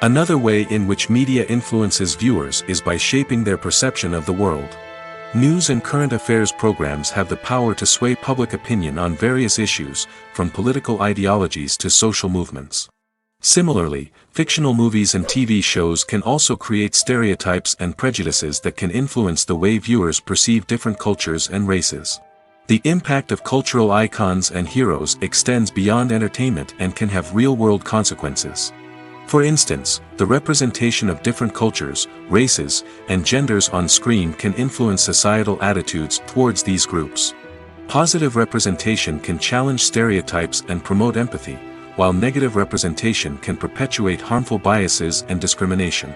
Another way in which media influences viewers is by shaping their perception of the world. News and current affairs programs have the power to sway public opinion on various issues, from political ideologies to social movements. Similarly, fictional movies and TV shows can also create stereotypes and prejudices that can influence the way viewers perceive different cultures and races. The impact of cultural icons and heroes extends beyond entertainment and can have real-world consequences. For instance, the representation of different cultures, races, and genders on screen can influence societal attitudes towards these groups. Positive representation can challenge stereotypes and promote empathy, while negative representation can perpetuate harmful biases and discrimination.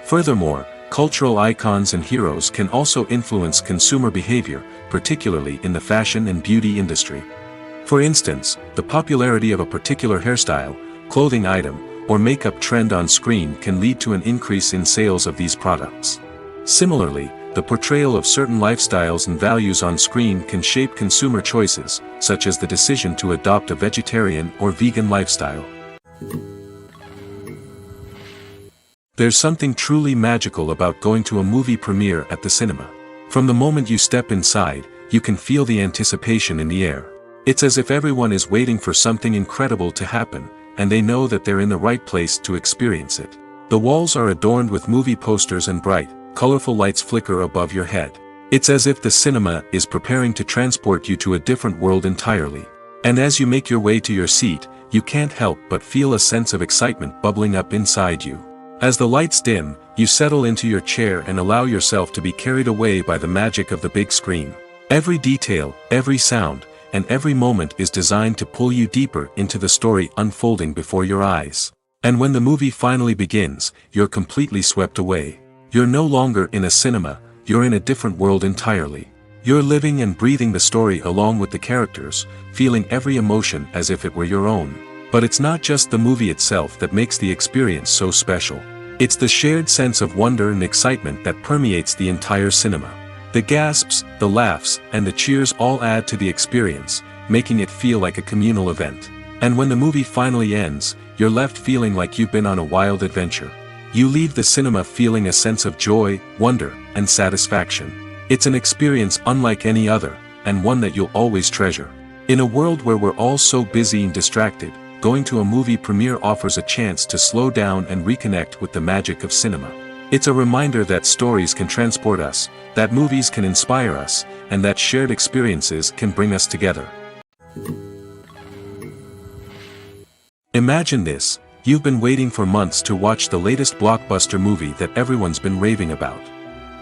Furthermore, cultural icons and heroes can also influence consumer behavior, particularly in the fashion and beauty industry. For instance, the popularity of a particular hairstyle, clothing item, or makeup trend on screen can lead to an increase in sales of these products. Similarly, the portrayal of certain lifestyles and values on screen can shape consumer choices, such as the decision to adopt a vegetarian or vegan lifestyle. There's something truly magical about going to a movie premiere at the cinema. From the moment you step inside, you can feel the anticipation in the air. It's as if everyone is waiting for something incredible to happen, and they know that they're in the right place to experience it. The walls are adorned with movie posters and bright, colorful lights flicker above your head. It's as if the cinema is preparing to transport you to a different world entirely. And as you make your way to your seat, you can't help but feel a sense of excitement bubbling up inside you. As the lights dim, you settle into your chair and allow yourself to be carried away by the magic of the big screen. Every detail, every sound, and every moment is designed to pull you deeper into the story unfolding before your eyes. And when the movie finally begins, you're completely swept away. You're no longer in a cinema, you're in a different world entirely. You're living and breathing the story along with the characters, feeling every emotion as if it were your own. But it's not just the movie itself that makes the experience so special. It's the shared sense of wonder and excitement that permeates the entire cinema. The gasps, the laughs, and the cheers all add to the experience, making it feel like a communal event. And when the movie finally ends, you're left feeling like you've been on a wild adventure. You leave the cinema feeling a sense of joy, wonder, and satisfaction. It's an experience unlike any other, and one that you'll always treasure. In a world where we're all so busy and distracted, going to a movie premiere offers a chance to slow down and reconnect with the magic of cinema. It's a reminder that stories can transport us, that movies can inspire us, and that shared experiences can bring us together. Imagine this. You've been waiting for months to watch the latest blockbuster movie that everyone's been raving about.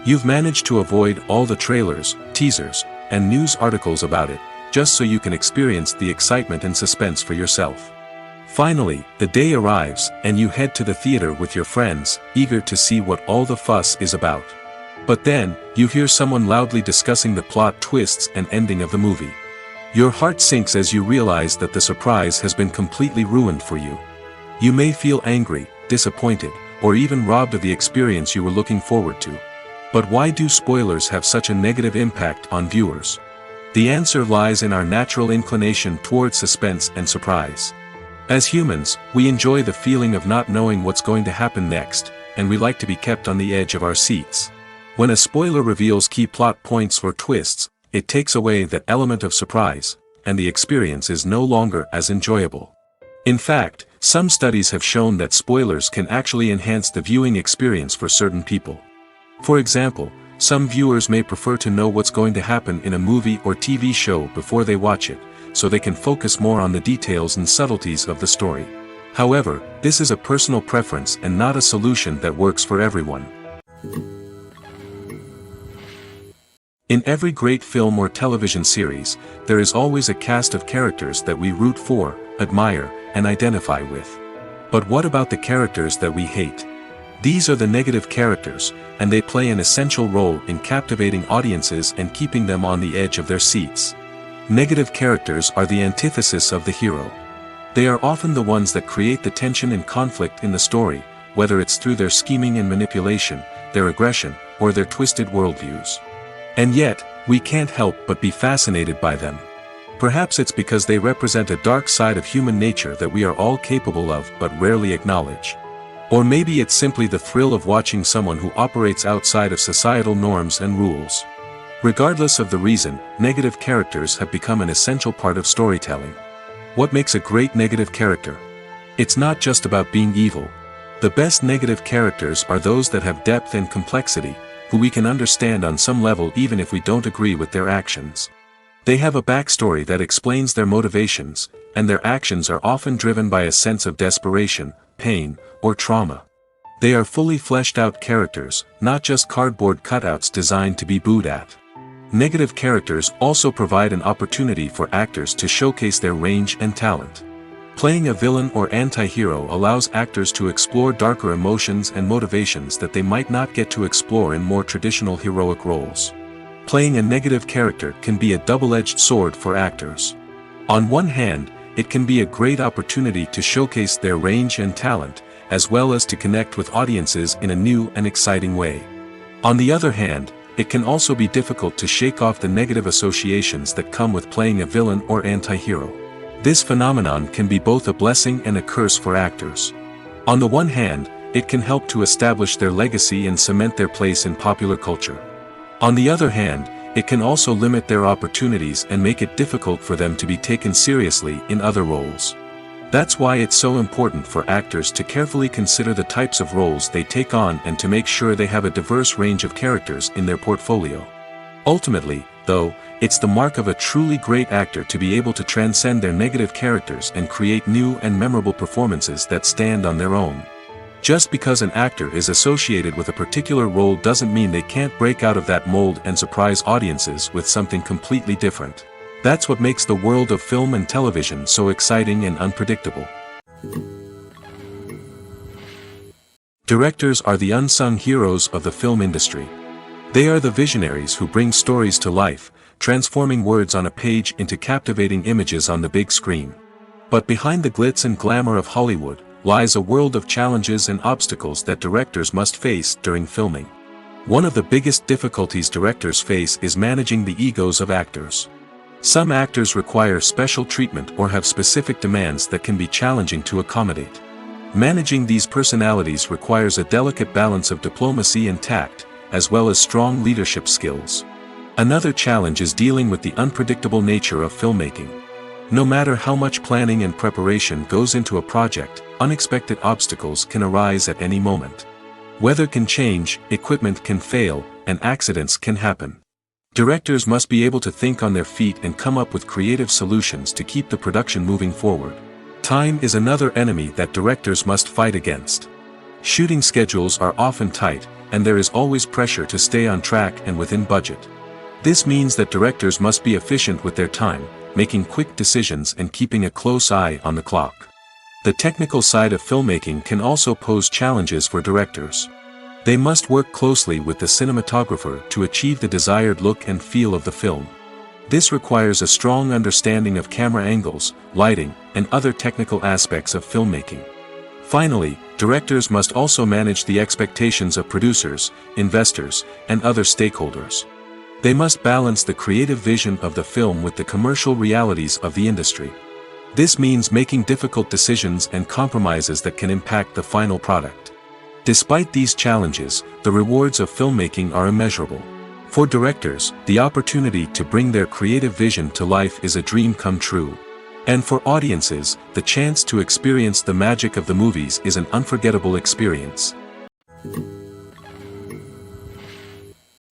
You've managed to avoid all the trailers, teasers, and news articles about it, just so you can experience the excitement and suspense for yourself. Finally, the day arrives, and you head to the theater with your friends, eager to see what all the fuss is about. But then, you hear someone loudly discussing the plot twists and ending of the movie. Your heart sinks as you realize that the surprise has been completely ruined for you. You may feel angry, disappointed, or even robbed of the experience you were looking forward to. But why do spoilers have such a negative impact on viewers? The answer lies in our natural inclination toward suspense and surprise. As humans, we enjoy the feeling of not knowing what's going to happen next, and we like to be kept on the edge of our seats. When a spoiler reveals key plot points or twists, it takes away that element of surprise, and the experience is no longer as enjoyable. In fact, some studies have shown that spoilers can actually enhance the viewing experience for certain people. For example, some viewers may prefer to know what's going to happen in a movie or TV show before they watch it, so they can focus more on the details and subtleties of the story. However, this is a personal preference and not a solution that works for everyone. In every great film or television series, there is always a cast of characters that we root for, admire, and identify with. But what about the characters that we hate? These are the negative characters, and they play an essential role in captivating audiences and keeping them on the edge of their seats. Negative characters are the antithesis of the hero. They are often the ones that create the tension and conflict in the story, whether it's through their scheming and manipulation, their aggression, or their twisted worldviews. And yet, we can't help but be fascinated by them. Perhaps it's because they represent a dark side of human nature that we are all capable of but rarely acknowledge. Or maybe it's simply the thrill of watching someone who operates outside of societal norms and rules. Regardless of the reason, negative characters have become an essential part of storytelling. What makes a great negative character? It's not just about being evil. The best negative characters are those that have depth and complexity, who we can understand on some level even if we don't agree with their actions. They have a backstory that explains their motivations, and their actions are often driven by a sense of desperation, pain, or trauma. They are fully fleshed out characters, not just cardboard cutouts designed to be booed at. Negative characters also provide an opportunity for actors to showcase their range and talent. Playing a villain or anti-hero allows actors to explore darker emotions and motivations that they might not get to explore in more traditional heroic roles. Playing a negative character can be a double-edged sword for actors. On one hand, it can be a great opportunity to showcase their range and talent, as well as to connect with audiences in a new and exciting way. On the other hand, it can also be difficult to shake off the negative associations that come with playing a villain or anti-hero. This phenomenon can be both a blessing and a curse for actors. On the one hand, it can help to establish their legacy and cement their place in popular culture. On the other hand, it can also limit their opportunities and make it difficult for them to be taken seriously in other roles. That's why it's so important for actors to carefully consider the types of roles they take on and to make sure they have a diverse range of characters in their portfolio. Ultimately, though, it's the mark of a truly great actor to be able to transcend their negative characters and create new and memorable performances that stand on their own. Just because an actor is associated with a particular role doesn't mean they can't break out of that mold and surprise audiences with something completely different. That's what makes the world of film and television so exciting and unpredictable. Directors are the unsung heroes of the film industry. They are the visionaries who bring stories to life, transforming words on a page into captivating images on the big screen. But behind the glitz and glamour of Hollywood lies a world of challenges and obstacles that directors must face during filming. One of the biggest difficulties directors face is managing the egos of actors. Some actors require special treatment or have specific demands that can be challenging to accommodate. Managing these personalities requires a delicate balance of diplomacy and tact, as well as strong leadership skills. Another challenge is dealing with the unpredictable nature of filmmaking. No matter how much planning and preparation goes into a project, unexpected obstacles can arise at any moment. Weather can change, equipment can fail, and accidents can happen. Directors must be able to think on their feet and come up with creative solutions to keep the production moving forward. Time is another enemy that directors must fight against. Shooting schedules are often tight, and there is always pressure to stay on track and within budget. This means that directors must be efficient with their time, making quick decisions and keeping a close eye on the clock. The technical side of filmmaking can also pose challenges for directors. They must work closely with the cinematographer to achieve the desired look and feel of the film. This requires a strong understanding of camera angles, lighting, and other technical aspects of filmmaking. Finally, directors must also manage the expectations of producers, investors, and other stakeholders. They must balance the creative vision of the film with the commercial realities of the industry. This means making difficult decisions and compromises that can impact the final product. Despite these challenges, the rewards of filmmaking are immeasurable. For directors, the opportunity to bring their creative vision to life is a dream come true. And for audiences, the chance to experience the magic of the movies is an unforgettable experience.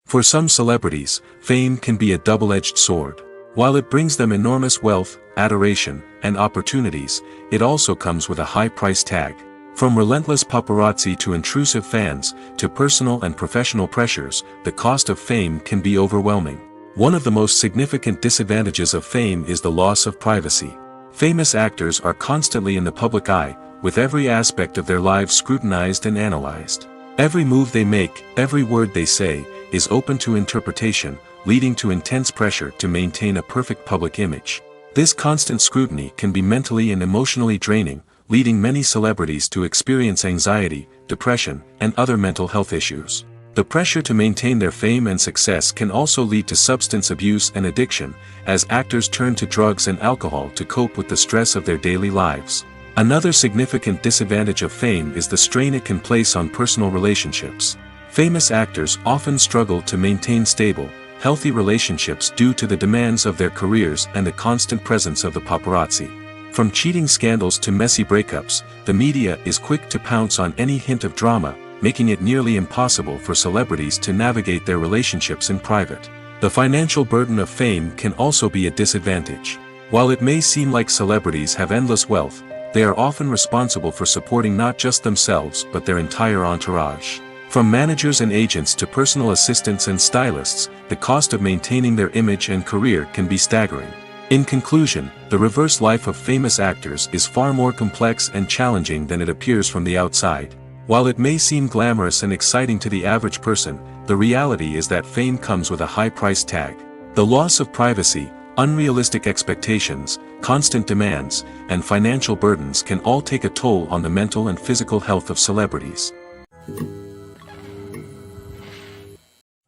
For some celebrities, fame can be a double-edged sword. While it brings them enormous wealth, adoration, and opportunities, it also comes with a high price tag. From relentless paparazzi to intrusive fans, to personal and professional pressures, the cost of fame can be overwhelming. One of the most significant disadvantages of fame is the loss of privacy. Famous actors are constantly in the public eye, with every aspect of their lives scrutinized and analyzed. Every move they make, every word they say, is open to interpretation, leading to intense pressure to maintain a perfect public image. This constant scrutiny can be mentally and emotionally draining, leading many celebrities to experience anxiety, depression, and other mental health issues. The pressure to maintain their fame and success can also lead to substance abuse and addiction, as actors turn to drugs and alcohol to cope with the stress of their daily lives. Another significant disadvantage of fame is the strain it can place on personal relationships. Famous actors often struggle to maintain stable, healthy relationships due to the demands of their careers and the constant presence of the paparazzi. From cheating scandals to messy breakups, the media is quick to pounce on any hint of drama, making it nearly impossible for celebrities to navigate their relationships in private. The financial burden of fame can also be a disadvantage. While it may seem like celebrities have endless wealth, they are often responsible for supporting not just themselves but their entire entourage. From managers and agents to personal assistants and stylists, the cost of maintaining their image and career can be staggering. In conclusion, the reverse life of famous actors is far more complex and challenging than it appears from the outside. While it may seem glamorous and exciting to the average person, the reality is that fame comes with a high price tag. The loss of privacy, unrealistic expectations, constant demands, and financial burdens can all take a toll on the mental and physical health of celebrities.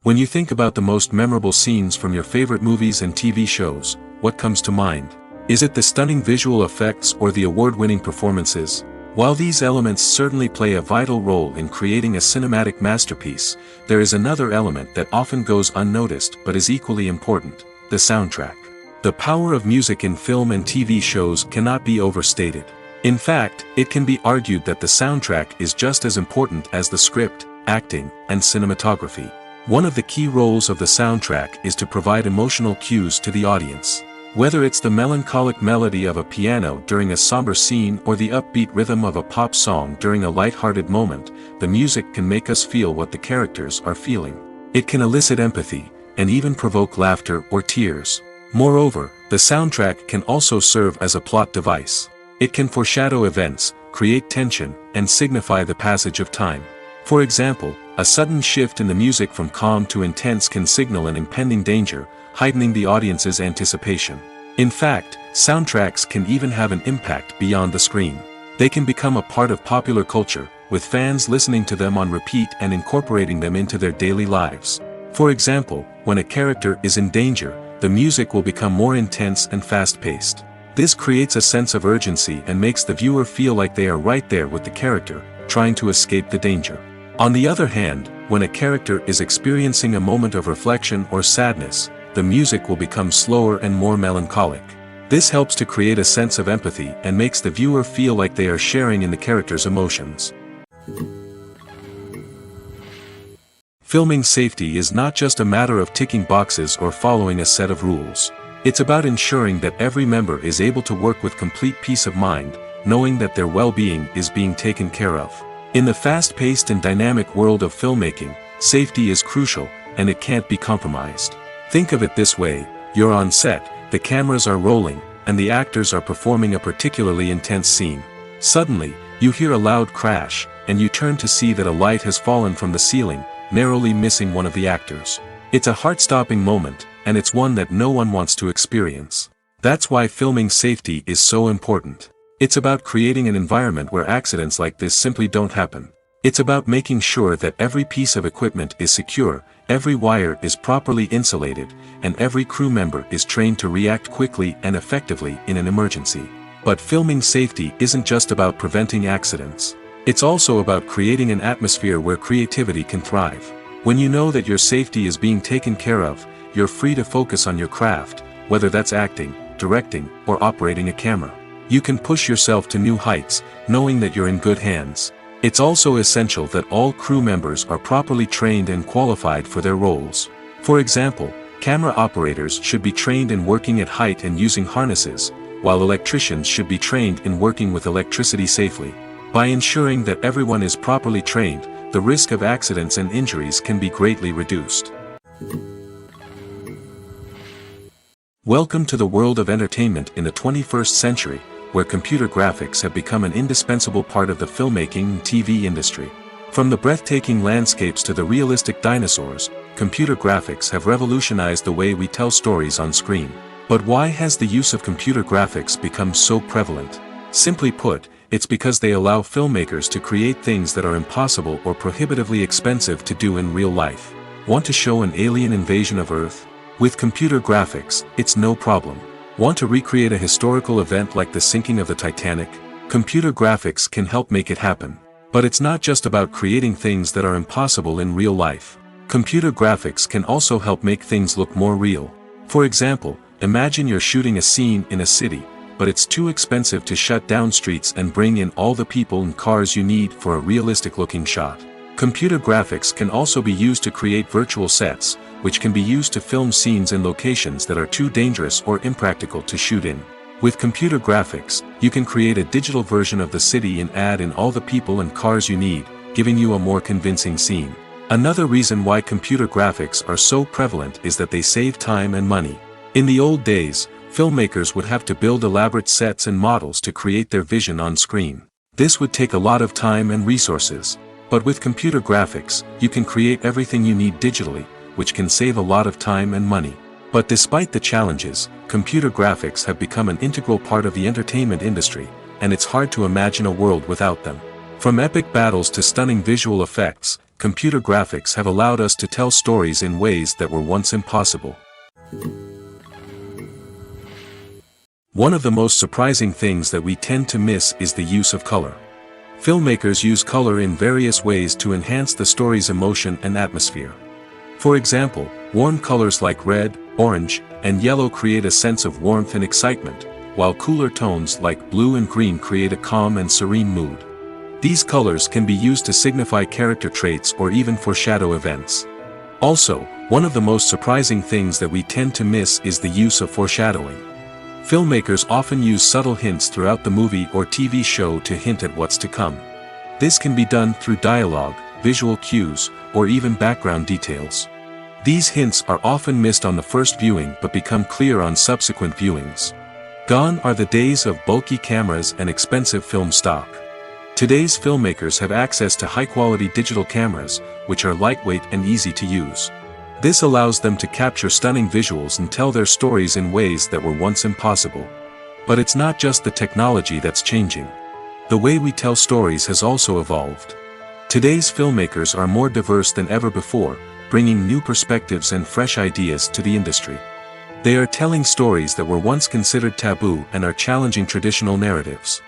When you think about the most memorable scenes from your favorite movies and TV shows, what comes to mind? Is it the stunning visual effects or the award-winning performances? While these elements certainly play a vital role in creating a cinematic masterpiece, there is another element that often goes unnoticed but is equally important: the soundtrack. The power of music in film and TV shows cannot be overstated. In fact, it can be argued that the soundtrack is just as important as the script, acting, and cinematography. One of the key roles of the soundtrack is to provide emotional cues to the audience. Whether it's the melancholic melody of a piano during a somber scene or the upbeat rhythm of a pop song during a light-hearted moment, the music can make us feel what the characters are feeling. It can elicit empathy, and even provoke laughter or tears. Moreover, the soundtrack can also serve as a plot device. It can foreshadow events, create tension, and signify the passage of time. For example, a sudden shift in the music from calm to intense can signal an impending danger, heightening the audience's anticipation. In fact, soundtracks can even have an impact beyond the screen. They can become a part of popular culture, with fans listening to them on repeat and incorporating them into their daily lives. For example, when a character is in danger, the music will become more intense and fast-paced. This creates a sense of urgency and makes the viewer feel like they are right there with the character, trying to escape the danger. On the other hand, when a character is experiencing a moment of reflection or sadness, the music will become slower and more melancholic. This helps to create a sense of empathy and makes the viewer feel like they are sharing in the character's emotions. Filming safety is not just a matter of ticking boxes or following a set of rules. It's about ensuring that every member is able to work with complete peace of mind, knowing that their well-being is being taken care of. In the fast-paced and dynamic world of filmmaking, safety is crucial, and it can't be compromised. Think of it this way: you're on set, the cameras are rolling, and the actors are performing a particularly intense scene. Suddenly, you hear a loud crash, and you turn to see that a light has fallen from the ceiling, narrowly missing one of the actors. It's a heart-stopping moment, and it's one that no one wants to experience. That's why filming safety is so important. It's about creating an environment where accidents like this simply don't happen. It's about making sure that every piece of equipment is secure, every wire is properly insulated, and every crew member is trained to react quickly and effectively in an emergency. But filming safety isn't just about preventing accidents. It's also about creating an atmosphere where creativity can thrive. When you know that your safety is being taken care of, you're free to focus on your craft, whether that's acting, directing, or operating a camera. You can push yourself to new heights, knowing that you're in good hands. It's also essential that all crew members are properly trained and qualified for their roles. For example, camera operators should be trained in working at height and using harnesses, while electricians should be trained in working with electricity safely. By ensuring that everyone is properly trained, the risk of accidents and injuries can be greatly reduced. Welcome to the world of entertainment in the 21st century, where computer graphics have become an indispensable part of the filmmaking and TV industry. From the breathtaking landscapes to the realistic dinosaurs, computer graphics have revolutionized the way we tell stories on screen. But why has the use of computer graphics become so prevalent? Simply put, it's because they allow filmmakers to create things that are impossible or prohibitively expensive to do in real life. Want to show an alien invasion of Earth? With computer graphics, it's no problem. Want to recreate a historical event like the sinking of the Titanic? Computer graphics can help make it happen. But it's not just about creating things that are impossible in real life. Computer graphics can also help make things look more real. For example, imagine you're shooting a scene in a city, but it's too expensive to shut down streets and bring in all the people and cars you need for a realistic-looking shot. Computer graphics can also be used to create virtual sets, which can be used to film scenes in locations that are too dangerous or impractical to shoot in. With computer graphics, you can create a digital version of the city and add in all the people and cars you need, giving you a more convincing scene. Another reason why computer graphics are so prevalent is that they save time and money. In the old days, filmmakers would have to build elaborate sets and models to create their vision on screen. This would take a lot of time and resources. But with computer graphics, you can create everything you need digitally, which can save a lot of time and money. But despite the challenges, computer graphics have become an integral part of the entertainment industry, and it's hard to imagine a world without them. From epic battles to stunning visual effects, computer graphics have allowed us to tell stories in ways that were once impossible. One of the most surprising things that we tend to miss is the use of color. Filmmakers use color in various ways to enhance the story's emotion and atmosphere. For example, warm colors like red, orange, and yellow create a sense of warmth and excitement, while cooler tones like blue and green create a calm and serene mood. These colors can be used to signify character traits or even foreshadow events. Also, one of the most surprising things that we tend to miss is the use of foreshadowing. Filmmakers often use subtle hints throughout the movie or TV show to hint at what's to come. This can be done through dialogue, visual cues, or even background details. These hints are often missed on the first viewing but become clear on subsequent viewings. Gone are the days of bulky cameras and expensive film stock. Today's filmmakers have access to high-quality digital cameras, which are lightweight and easy to use. This allows them to capture stunning visuals and tell their stories in ways that were once impossible. But it's not just the technology that's changing. The way we tell stories has also evolved. Today's filmmakers are more diverse than ever before, bringing new perspectives and fresh ideas to the industry. They are telling stories that were once considered taboo and are challenging traditional narratives.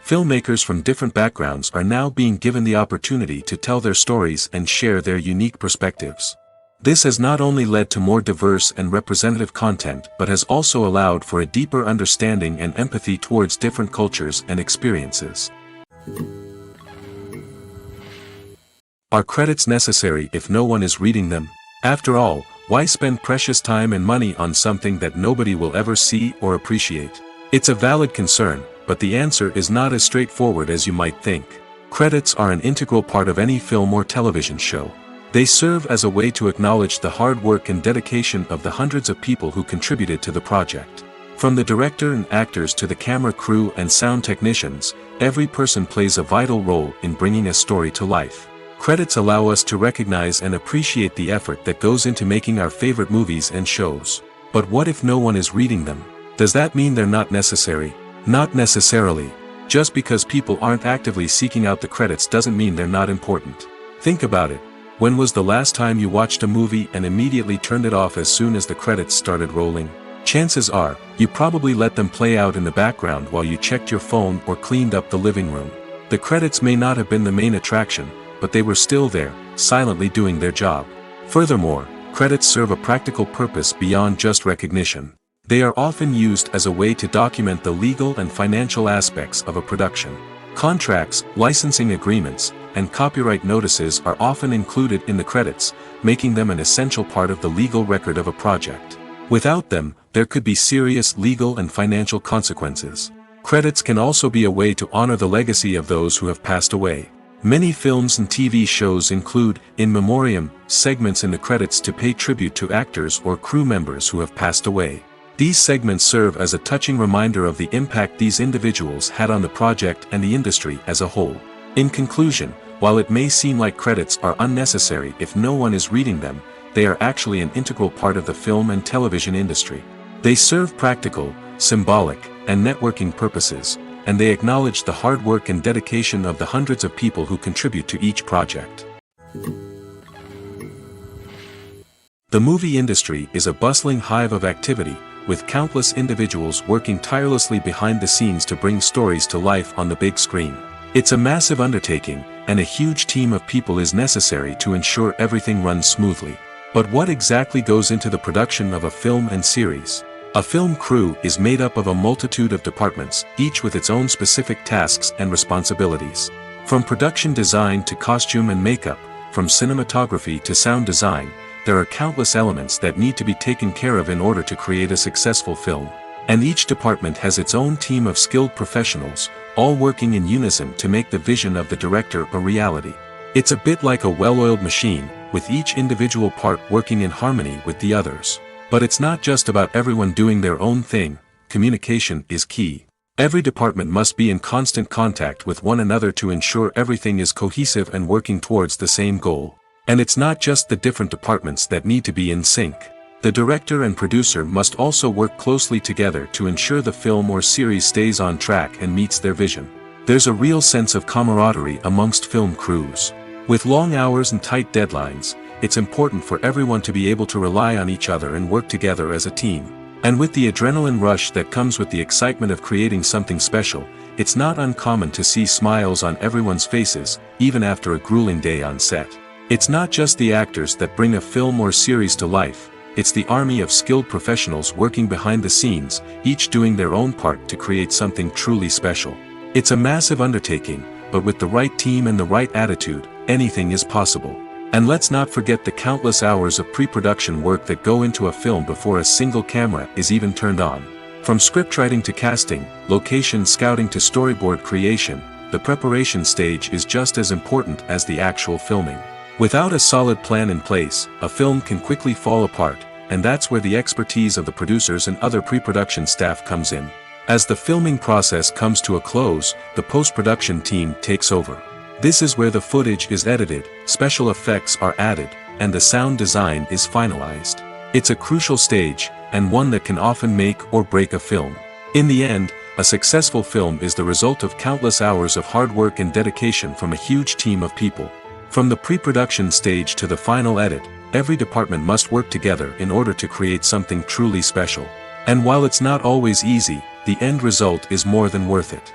Filmmakers from different backgrounds are now being given the opportunity to tell their stories and share their unique perspectives. This has not only led to more diverse and representative content but has also allowed for a deeper understanding and empathy towards different cultures and experiences. Are credits necessary if no one is reading them? After all, why spend precious time and money on something that nobody will ever see or appreciate? It's a valid concern, but the answer is not as straightforward as you might think. Credits are an integral part of any film or television show. They serve as a way to acknowledge the hard work and dedication of the hundreds of people who contributed to the project. From the director and actors to the camera crew and sound technicians, every person plays a vital role in bringing a story to life. Credits allow us to recognize and appreciate the effort that goes into making our favorite movies and shows. But what if no one is reading them? Does that mean they're not necessary? Not necessarily. Just because people aren't actively seeking out the credits doesn't mean they're not important. Think about it. When was the last time you watched a movie and immediately turned it off as soon as the credits started rolling? Chances are, you probably let them play out in the background while you checked your phone or cleaned up the living room. The credits may not have been the main attraction, but they were still there, silently doing their job. Furthermore, credits serve a practical purpose beyond just recognition. They are often used as a way to document the legal and financial aspects of a production. Contracts, licensing agreements, and copyright notices are often included in the credits, making them an essential part of the legal record of a project. Without them, there could be serious legal and financial consequences. Credits can also be a way to honor the legacy of those who have passed away. Many films and TV shows include, in memoriam, segments in the credits to pay tribute to actors or crew members who have passed away. These segments serve as a touching reminder of the impact these individuals had on the project and the industry as a whole. In conclusion, while it may seem like credits are unnecessary if no one is reading them, they are actually an integral part of the film and television industry. They serve practical, symbolic, and networking purposes, and they acknowledge the hard work and dedication of the hundreds of people who contribute to each project. The movie industry is a bustling hive of activity, with countless individuals working tirelessly behind the scenes to bring stories to life on the big screen. It's a massive undertaking, and a huge team of people is necessary to ensure everything runs smoothly. But what exactly goes into the production of a film and series? A film crew is made up of a multitude of departments, each with its own specific tasks and responsibilities. From production design to costume and makeup, from cinematography to sound design, there are countless elements that need to be taken care of in order to create a successful film. And each department has its own team of skilled professionals, all working in unison to make the vision of the director a reality. It's a bit like a well-oiled machine, with each individual part working in harmony with the others. But it's not just about everyone doing their own thing. Communication is key. Every department must be in constant contact with one another to ensure everything is cohesive and working towards the same goal. And it's not just the different departments that need to be in sync. The director and producer must also work closely together to ensure the film or series stays on track and meets their vision. There's a real sense of camaraderie amongst film crews. With long hours and tight deadlines, it's important for everyone to be able to rely on each other and work together as a team. And with the adrenaline rush that comes with the excitement of creating something special, it's not uncommon to see smiles on everyone's faces, even after a grueling day on set. It's not just the actors that bring a film or series to life, it's the army of skilled professionals working behind the scenes, each doing their own part to create something truly special. It's a massive undertaking, but with the right team and the right attitude, anything is possible. And let's not forget the countless hours of pre-production work that go into a film before a single camera is even turned on. From scriptwriting to casting, location scouting to storyboard creation, the preparation stage is just as important as the actual filming. Without a solid plan in place, a film can quickly fall apart, and that's where the expertise of the producers and other pre-production staff comes in. As the filming process comes to a close, the post-production team takes over. This is where the footage is edited, special effects are added, and the sound design is finalized. It's a crucial stage, and one that can often make or break a film. In the end, a successful film is the result of countless hours of hard work and dedication from a huge team of people. From the pre-production stage to the final edit, every department must work together in order to create something truly special. And while it's not always easy, the end result is more than worth it.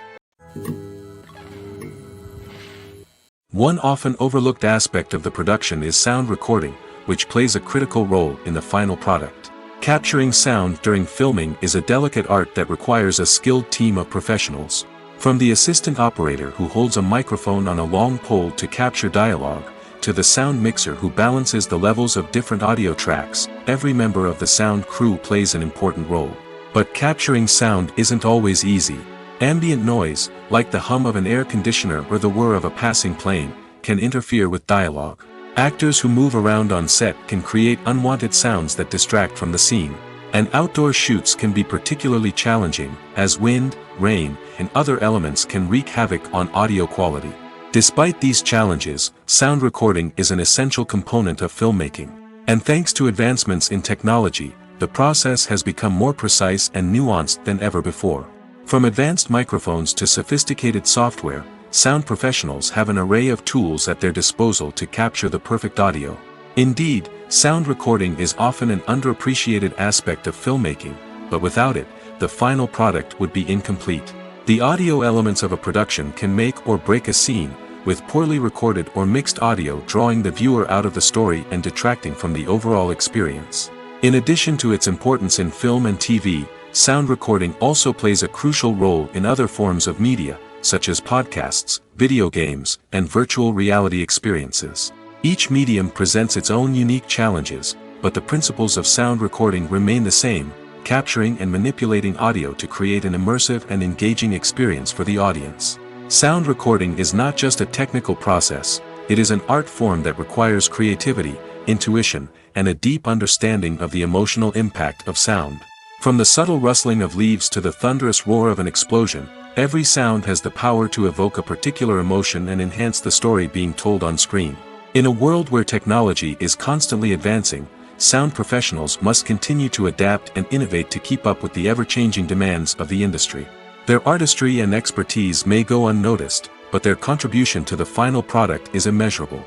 One often overlooked aspect of the production is sound recording, which plays a critical role in the final product. Capturing sound during filming is a delicate art that requires a skilled team of professionals. From the assistant operator who holds a microphone on a long pole to capture dialogue, to the sound mixer who balances the levels of different audio tracks, every member of the sound crew plays an important role. But capturing sound isn't always easy. Ambient noise, like the hum of an air conditioner or the whir of a passing plane, can interfere with dialogue. Actors who move around on set can create unwanted sounds that distract from the scene. And outdoor shoots can be particularly challenging, as wind, rain, and other elements can wreak havoc on audio quality. Despite these challenges, sound recording is an essential component of filmmaking. And thanks to advancements in technology, the process has become more precise and nuanced than ever before. From advanced microphones to sophisticated software, sound professionals have an array of tools at their disposal to capture the perfect audio. Indeed, sound recording is often an underappreciated aspect of filmmaking, but without it, the final product would be incomplete. The audio elements of a production can make or break a scene, with poorly recorded or mixed audio drawing the viewer out of the story and detracting from the overall experience. In addition to its importance in film and TV, sound recording also plays a crucial role in other forms of media, such as podcasts, video games, and virtual reality experiences. Each medium presents its own unique challenges, but the principles of sound recording remain the same, capturing and manipulating audio to create an immersive and engaging experience for the audience. Sound recording is not just a technical process, it is an art form that requires creativity, intuition, and a deep understanding of the emotional impact of sound. From the subtle rustling of leaves to the thunderous roar of an explosion, every sound has the power to evoke a particular emotion and enhance the story being told on screen. In a world where technology is constantly advancing, sound professionals must continue to adapt and innovate to keep up with the ever-changing demands of the industry. Their artistry and expertise may go unnoticed, but their contribution to the final product is immeasurable.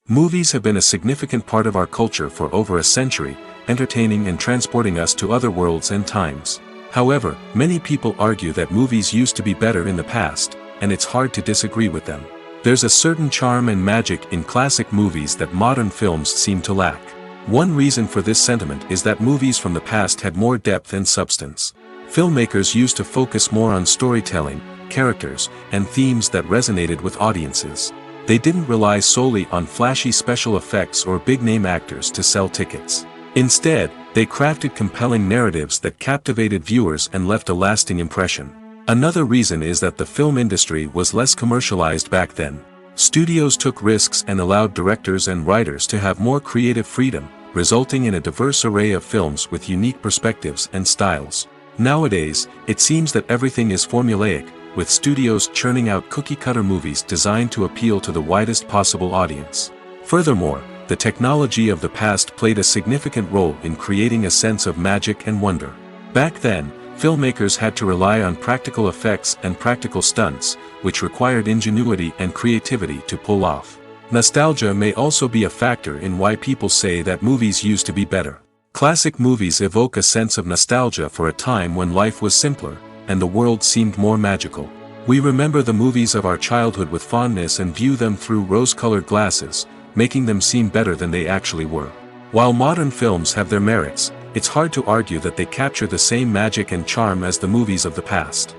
Movies have been a significant part of our culture for over a century, entertaining and transporting us to other worlds and times. However, many people argue that movies used to be better in the past, and it's hard to disagree with them. There's a certain charm and magic in classic movies that modern films seem to lack. One reason for this sentiment is that movies from the past had more depth and substance. Filmmakers used to focus more on storytelling, characters, and themes that resonated with audiences. They didn't rely solely on flashy special effects or big-name actors to sell tickets. Instead, They crafted compelling narratives that captivated viewers and left a lasting impression. Another reason is that the film industry was less commercialized back then. Studios took risks and allowed directors and writers to have more creative freedom, resulting in a diverse array of films with unique perspectives and styles. Nowadays, it seems that everything is formulaic, with studios churning out cookie-cutter movies designed to appeal to the widest possible audience. Furthermore, the technology of the past played a significant role in creating a sense of magic and wonder. Back then, filmmakers had to rely on practical effects and practical stunts, which required ingenuity and creativity to pull off. Nostalgia may also be a factor in why people say that movies used to be better. Classic movies evoke a sense of nostalgia for a time when life was simpler, and the world seemed more magical. We remember the movies of our childhood with fondness and view them through rose-colored glasses, making them seem better than they actually were. While modern films have their merits, it's hard to argue that they capture the same magic and charm as the movies of the past.